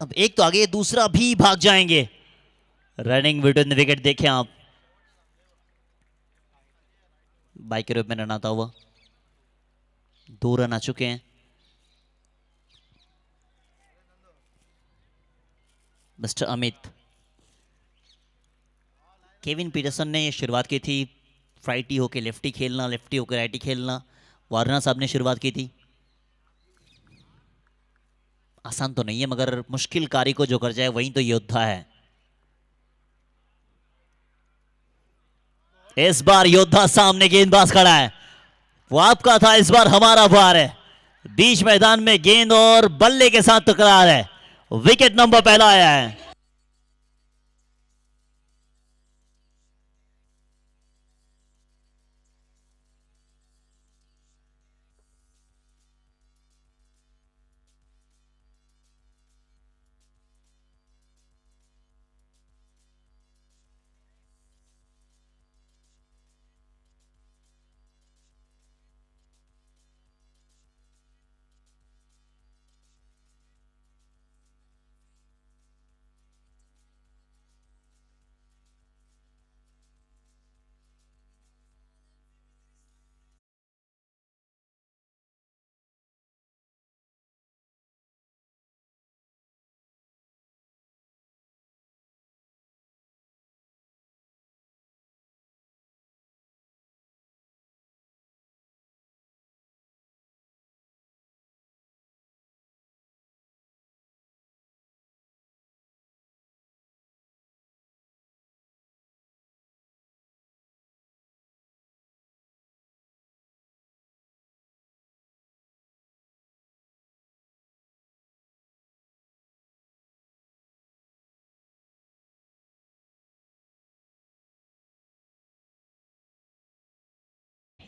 अब एक तो आगे, दूसरा भी भाग जाएंगे। रनिंग बिटवीन द विकेट देखें आप, बाइक के रूप में रन आता हुआ। 2 रन आ चुके हैं। मिस्टर अमित, केविन पीटरसन ने शुरुआत की थी राइटी होके लेफ्टी खेलना, लेफ्टी होके राइटी खेलना। वार्नर साहब ने शुरुआत की थी। आसान तो नहीं है, मगर मुश्किल कार्य को जो कर जाए वही तो योद्धा है। इस बार योद्धा सामने गेंदबाज खड़ा है, वो आपका था, इस बार हमारा बार है। बीच मैदान में गेंद और बल्ले के साथ तकरार है, विकेट नंबर पहला आया है।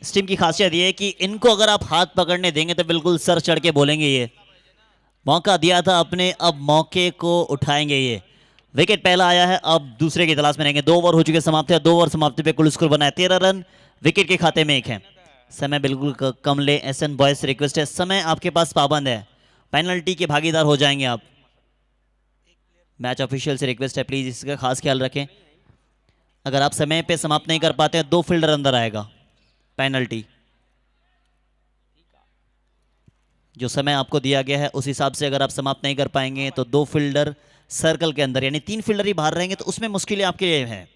इस टीम की खासियत ये है कि इनको अगर आप हाथ पकड़ने देंगे तो बिल्कुल सर चढ़ के बोलेंगे ये मौका दिया था अपने, अब मौके को उठाएंगे ये। विकेट पहला आया है, अब दूसरे की तलाश में रहेंगे। 2 ओवर हो चुके समाप्त है, 2 ओवर समाप्ति पे कुल स्कोर बना है 13 रन, विकेट के खाते में 1 है। समय बिल्कुल कम ले, एसएन बॉयज से रिक्वेस्ट है, समय आपके पास पाबंद है, पेनल्टी के भागीदार हो जाएंगे आप। मैच ऑफिशियल से रिक्वेस्ट है, प्लीज इसका खास ख्याल रखें। अगर आप समय पे समाप्त नहीं कर पाते हैं 2 फील्डर अंदर आएगा, पेनल्टी। जो समय आपको दिया गया है उस हिसाब से अगर आप समाप्त नहीं कर पाएंगे तो 2 फील्डर सर्कल के अंदर, यानी 3 फील्डर ही बाहर रहेंगे, तो उसमें मुश्किलें आपके लिए है।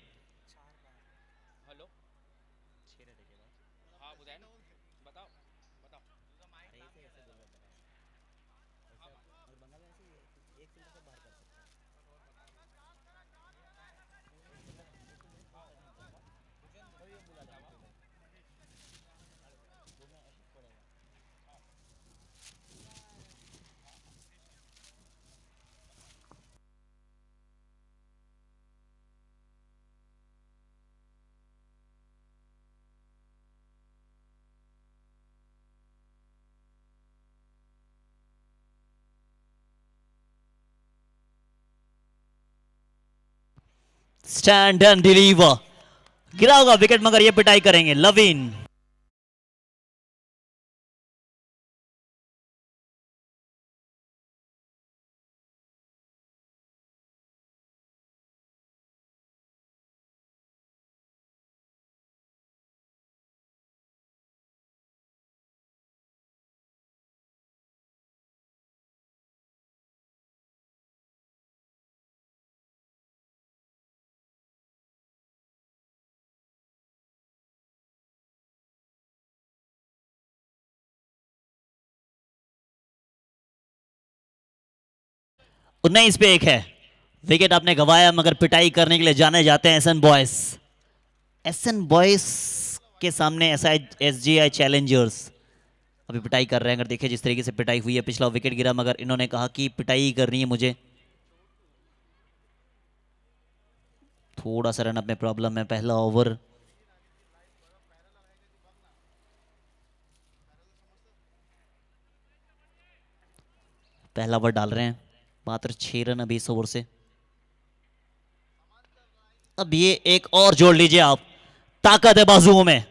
स्टैंड एंड डिलीवर, गिरा होगा विकेट मगर ये पिटाई करेंगे लवीन। और 19 पे 1 है, विकेट आपने गंवाया मगर पिटाई करने के लिए जाने जाते हैं एसएन बॉयज। एसएन बॉयज के सामने एसजीआई चैलेंजर्स अभी पिटाई कर रहे हैं। अगर देखिए जिस तरीके से पिटाई हुई है, पिछला विकेट गिरा मगर इन्होंने कहा कि पिटाई करनी है मुझे। थोड़ा सा रन अप में प्रॉब्लम है, पहला ओवर डाल रहे हैं, मात्र 6 रन अभी इस ओवर से। अब ये एक और जोड़ लीजिए आप, ताकत है बाजुओं में।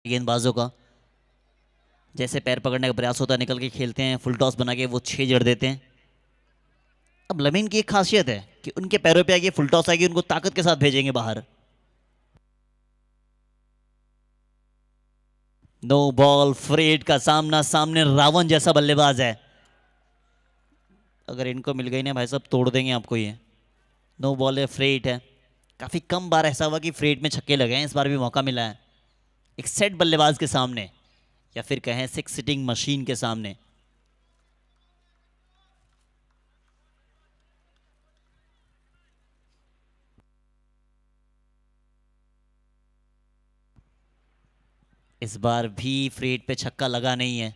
गेंदबाजों का जैसे पैर पकड़ने का प्रयास होता है, निकल के खेलते हैं, फुल टॉस बना के वो 6 जड़ देते हैं। अब लमीन की एक खासियत है कि उनके पैरों पे आएगी फुल टॉस आएगी, उनको ताकत के साथ भेजेंगे बाहर। नो बॉल, फ्रेड का सामना, सामने रावण जैसा बल्लेबाज है, अगर इनको मिल गई ना भाई साहब तोड़ देंगे आपको ये। नो बॉल है, फ्रेड है, काफी कम बार ऐसा हुआ कि फ्रेड में छक्के लगे हैं, इस बार भी मौका मिला है एक सेट बल्लेबाज के सामने, या फिर कहें 6 सिटिंग मशीन के सामने। इस बार भी फ्रेड पे छक्का लगा नहीं है,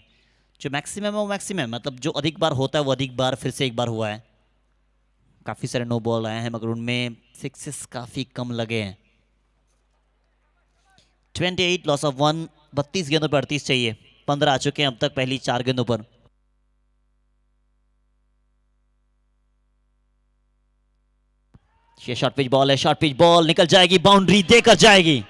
जो मैक्सिमम है वो मैक्सिमम, मतलब जो अधिक बार होता है वो अधिक बार फिर से एक बार हुआ है। काफी सारे नो बॉल आए हैं मगर उनमें सिक्सेस काफी कम लगे हैं। 28 लॉस ऑफ 1, 32 गेंदों पर 38 चाहिए, 15 आ चुके हैं अब तक पहली 4 गेंदों पर। ये शॉर्ट पिच बॉल है, शॉर्ट पिच बॉल निकल जाएगी, बाउंड्री देकर जाएगी।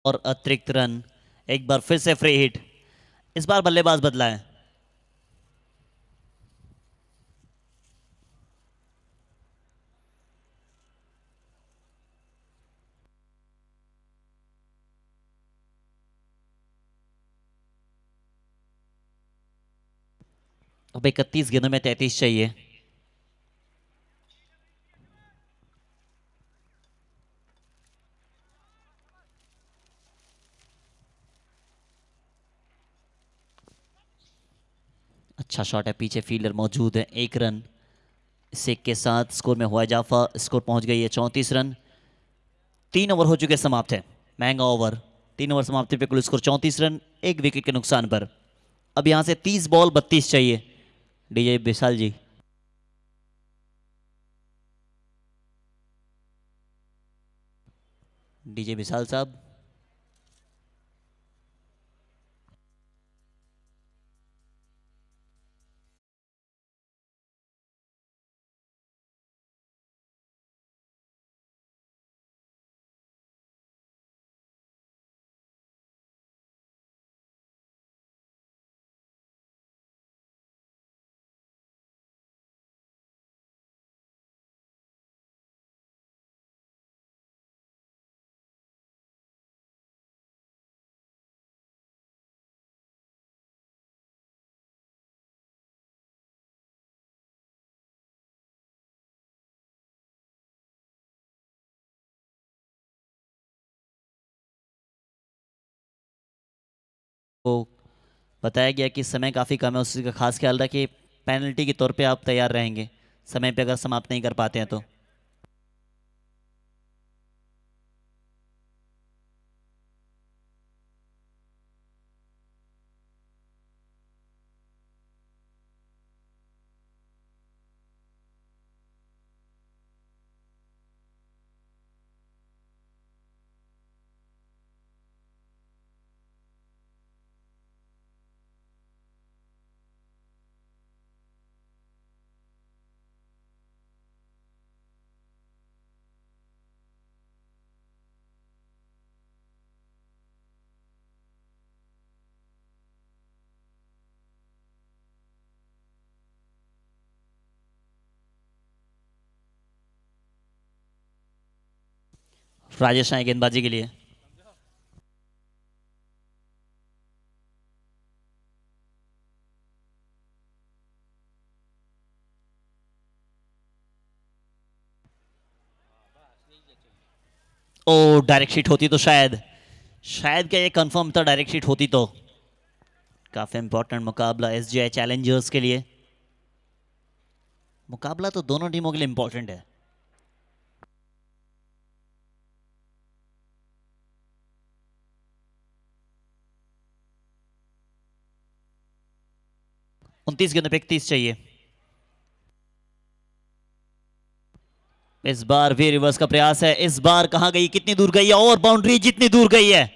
और अतिरिक्त रन। एक बार फिर से फ्री हिट, इस बार बल्लेबाज बदला है। अब 31 गेंदों में 33 चाहिए। अच्छा शॉट है, पीछे फील्डर मौजूद है। एक रन इसे के साथ स्कोर में हुआ इजाफा, स्कोर पहुंच गई है 34 रन। 3 ओवर हो चुके समाप्त है, महंगा ओवर। 3 ओवर समाप्ति पे कुल स्कोर 34 रन, एक विकेट के नुकसान पर। अब यहां से 30 बॉल 32 चाहिए। डीजे विशाल जी। डीजे विशाल साहब। को बताया गया कि समय काफ़ी कम है, उसी का खास ख्याल रखें। पेनल्टी के तौर पे आप तैयार रहेंगे समय पे अगर समाप्त नहीं कर पाते हैं तो। राजेश आए गेंदबाजी के लिए। ओ डायरेक्ट शीट होती तो शायद क्या ये कंफर्म था, डायरेक्ट शीट होती तो। काफी इंपॉर्टेंट मुकाबला एसजीआई चैलेंजर्स के लिए। मुकाबला तो दोनों टीमों के लिए इंपॉर्टेंट है। उनतीस गेंदों पे 31 चाहिए। इस बार भी रिवर्स का प्रयास है, इस बार कहां गई, कितनी दूर गई है, और बाउंड्री जितनी दूर गई है।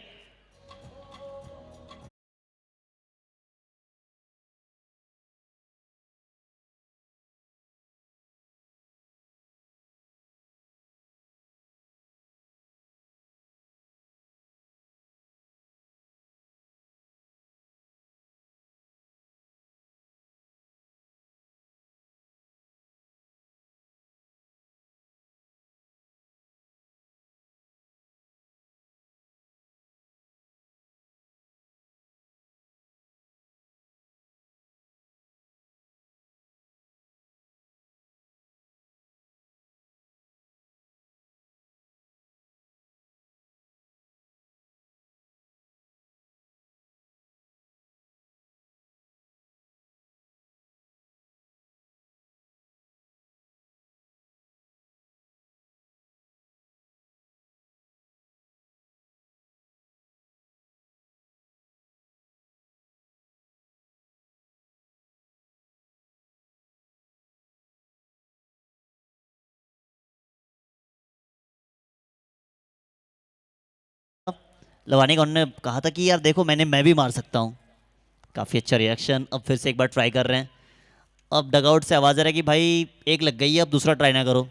लवानी का उन्होंने कहा था कि यार देखो मैं भी मार सकता हूं। काफी अच्छा रिएक्शन। अब फिर से एक बार ट्राई कर रहे हैं। अब डगआउट से आवाज आ रहा है कि भाई एक लग गई है, अब दूसरा ट्राई ना करो।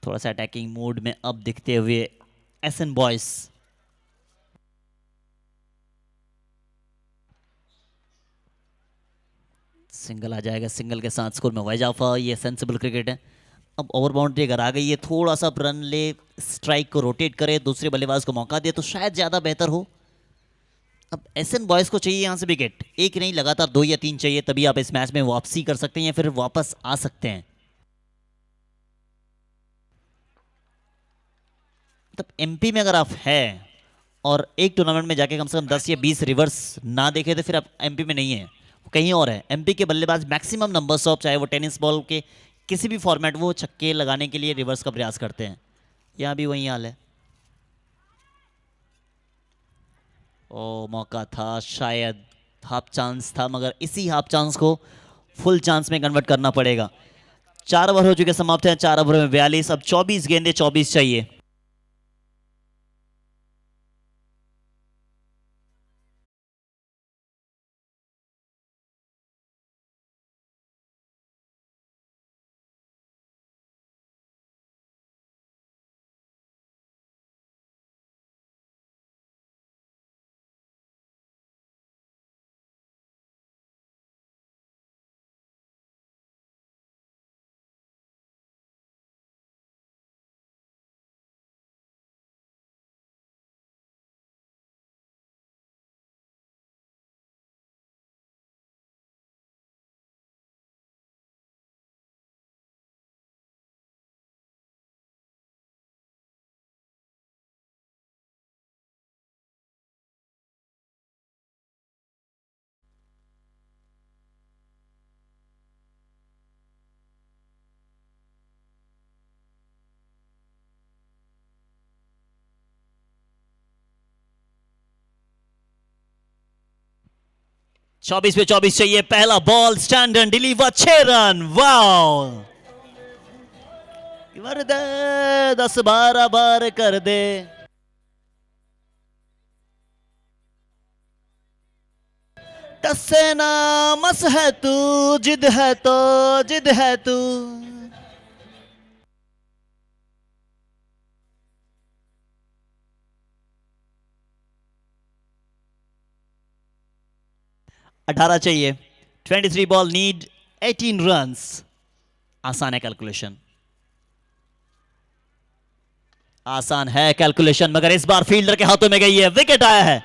थोड़ा सा अटैकिंग मूड में अब दिखते हुए एसएन बॉयज। सिंगल आ जाएगा, सिंगल के साथ स्कोर में हुआ इजाफा। ये सेंसिबल क्रिकेट है। अब ओवर बाउंड्री अगर आ गई है, थोड़ा सा रन ले, स्ट्राइक को रोटेट करे, दूसरे बल्लेबाज को मौका दे तो शायद ज्यादा बेहतर हो। अब एसएन बॉयज को चाहिए यहां से विकेट, एक नहीं लगातार 2 या 3 चाहिए, तभी आप इस मैच में वापसी कर सकते हैं या फिर वापस आ सकते हैं। तब एमपी में अगर आप हैं और एक टूर्नामेंट में जाके कम से कम 10 या 20 रिवर्स ना देखे तो फिर आप एमपी में नहीं है, कहीं और है। एमपी के बल्लेबाज मैक्सिमम नंबर्स ऑफ, चाहे वो टेनिस बॉल के किसी भी फॉर्मेट, वो छक्के लगाने के लिए रिवर्स का प्रयास करते हैं। यहां भी वही हाल है। ओ मौका था, शायद हाफ चांस था, मगर इसी हाफ चांस को फुल चांस में कन्वर्ट करना पड़ेगा। 4 ओवर हो चुके समाप्त हैं, 4 ओवर में 42। अब 24 गेंदे 24 चाहिए। चौबीस पे 24 चाहिए। पहला ball, stand and deliver, 6 run. Wow, कर दे 10-12 बार कर दे। टस्से ना मस है तू, जिद है तो जिद है तू। अठारह चाहिए। 23 बॉल, नीड 18 रन्स। आसान है कैलकुलेशन, आसान है कैलकुलेशन, मगर इस बार फील्डर के हाथों में गई है, विकेट आया है।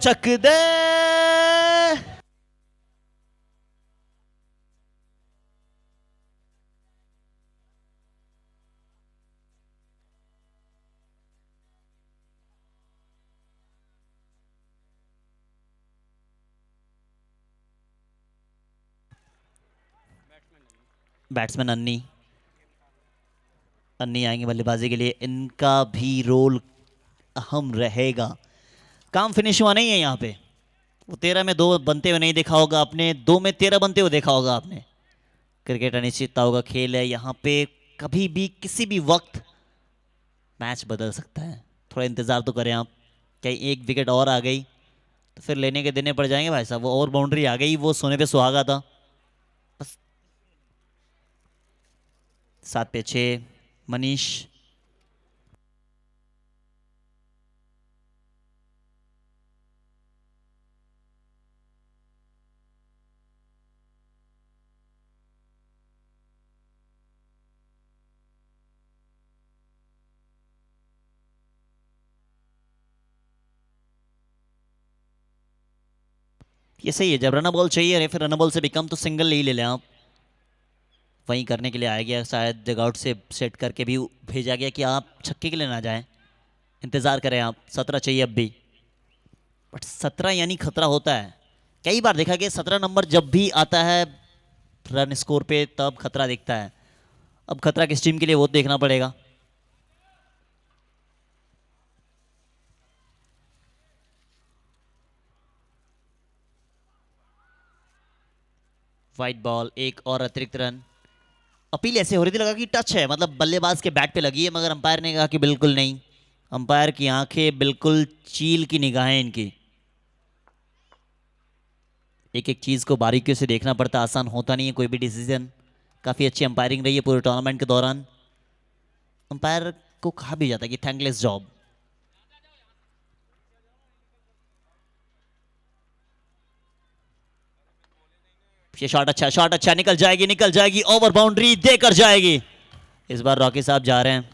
चक दे। बैट्समैन अन्नी, अन्नी आएंगे बल्लेबाजी के लिए। इनका भी रोल अहम रहेगा। काम फिनिश हुआ नहीं है यहाँ पे। वो 13 में 2 बनते हुए नहीं देखा होगा आपने, 2 में 13 बनते हुए देखा होगा आपने। क्रिकेट अनिश्चितताओं का खेल है यहाँ पे, कभी भी किसी भी वक्त मैच बदल सकता है। थोड़ा इंतजार तो करें आप, कहीं एक विकेट और आ गई तो फिर लेने के देने पड़ जाएंगे भाई साहब। वो और बाउंड्री आ गई, वो सोने पे सुहागा था। बस 7 पे 6 मनीष। ये सही है, जब रन बॉल चाहिए या फिर रन बॉल से भी कम तो सिंगल ही ले लें आप। वहीं करने के लिए आया गया, शायद जगआउट से सेट करके भी भेजा गया कि आप छक्के के लिए ना जाएं, इंतजार करें आप। 17 चाहिए अब भी, बट 17 यानी खतरा होता है। कई बार देखा गया 17 नंबर जब भी आता है रन स्कोर पे तब खतरा दिखता है। अब खतरा किस टीम के लिए वो देखना पड़ेगा। वाइट बॉल, एक और अतिरिक्त रन। अपील ऐसे हो रही थी, लगा कि टच है, मतलब बल्लेबाज के बैट पे लगी है, मगर अंपायर ने कहा कि बिल्कुल नहीं, अंपायर की आंखें बिल्कुल चील की निगाहें इनकी। एक एक चीज को बारीकियों से देखना पड़ता, आसान होता नहीं है कोई भी डिसीजन। काफी अच्छी अंपायरिंग रही है पूरे टूर्नामेंट के दौरान। अंपायर को कहा भी जाता है कि थैंकलेस जॉब। ये शॉट अच्छा, निकल जाएगी ओवर बाउंड्री देकर जाएगी। इस बार रॉकी साहब जा रहे हैं।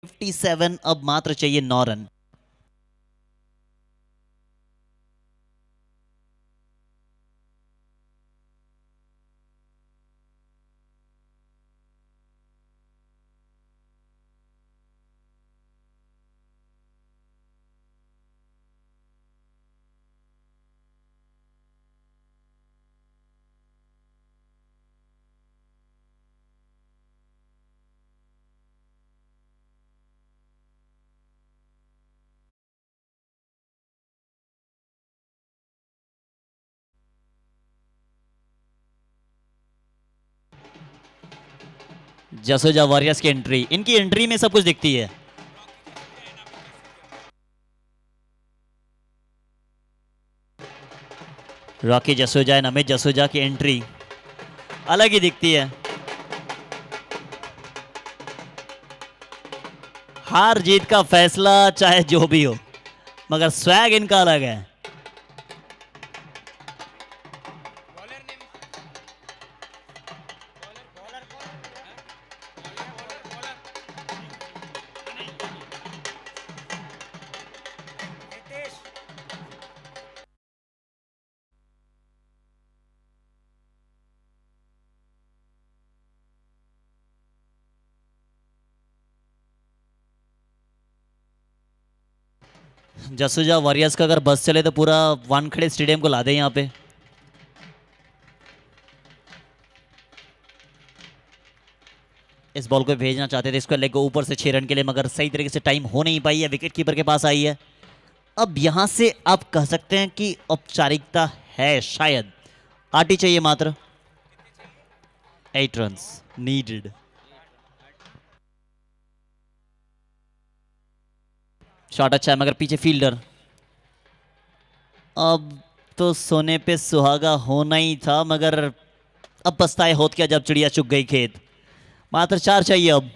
फिफ्टी 57 अब मात्र चाहिए 9 रन। जसोजा वॉरियर्स की एंट्री, इनकी एंट्री में सब कुछ दिखती है। रॉकी जसोजा एंड अमित जसोजा की एंट्री अलग ही दिखती है। हार जीत का फैसला चाहे जो भी हो, मगर स्वैग इनका अलग है। जसोजा वॉरियर्स का अगर बस चले तो पूरा वानखेड़े स्टेडियम को ला दे यहाँ पे। इस बॉल को भेजना चाहते थे, इसको लेग को ऊपर से 6 रन के लिए, मगर सही तरीके से टाइम हो नहीं पाई है, विकेट कीपर के पास आई है। अब यहां से आप कह सकते हैं कि औपचारिकता है शायद। आटी चाहिए मात्र 8 रन नीडेड। शॉट अच्छा है मगर पीछे फील्डर। अब तो सोने पे सुहागा होना ही था, मगर अब पछताए होत क्या जब चिड़िया चुग गई खेत। मात्र 4 चाहिए अब।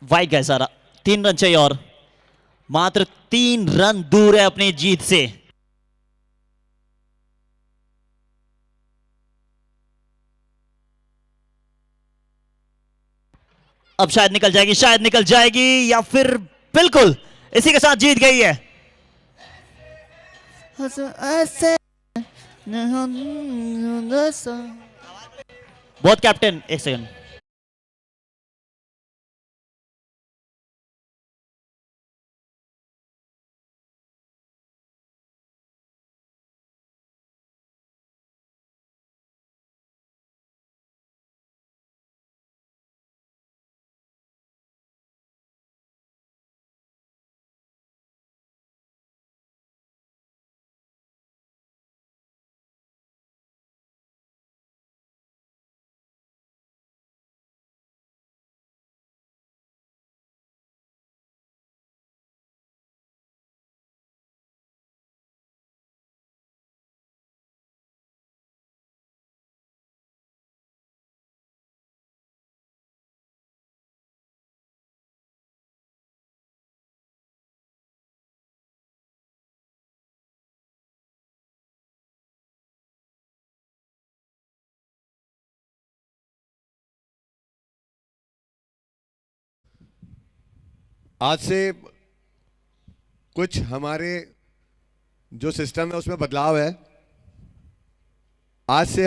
वाइड गए सारा, 3 रन चाहिए और मात्र 3 रन दूर है अपनी जीत से। अब शायद निकल जाएगी या फिर बिल्कुल इसी के साथ जीत गई है। बहुत कैप्टन, एक सेकंड। आज से कुछ हमारे जो सिस्टम है उसमें बदलाव है। आज से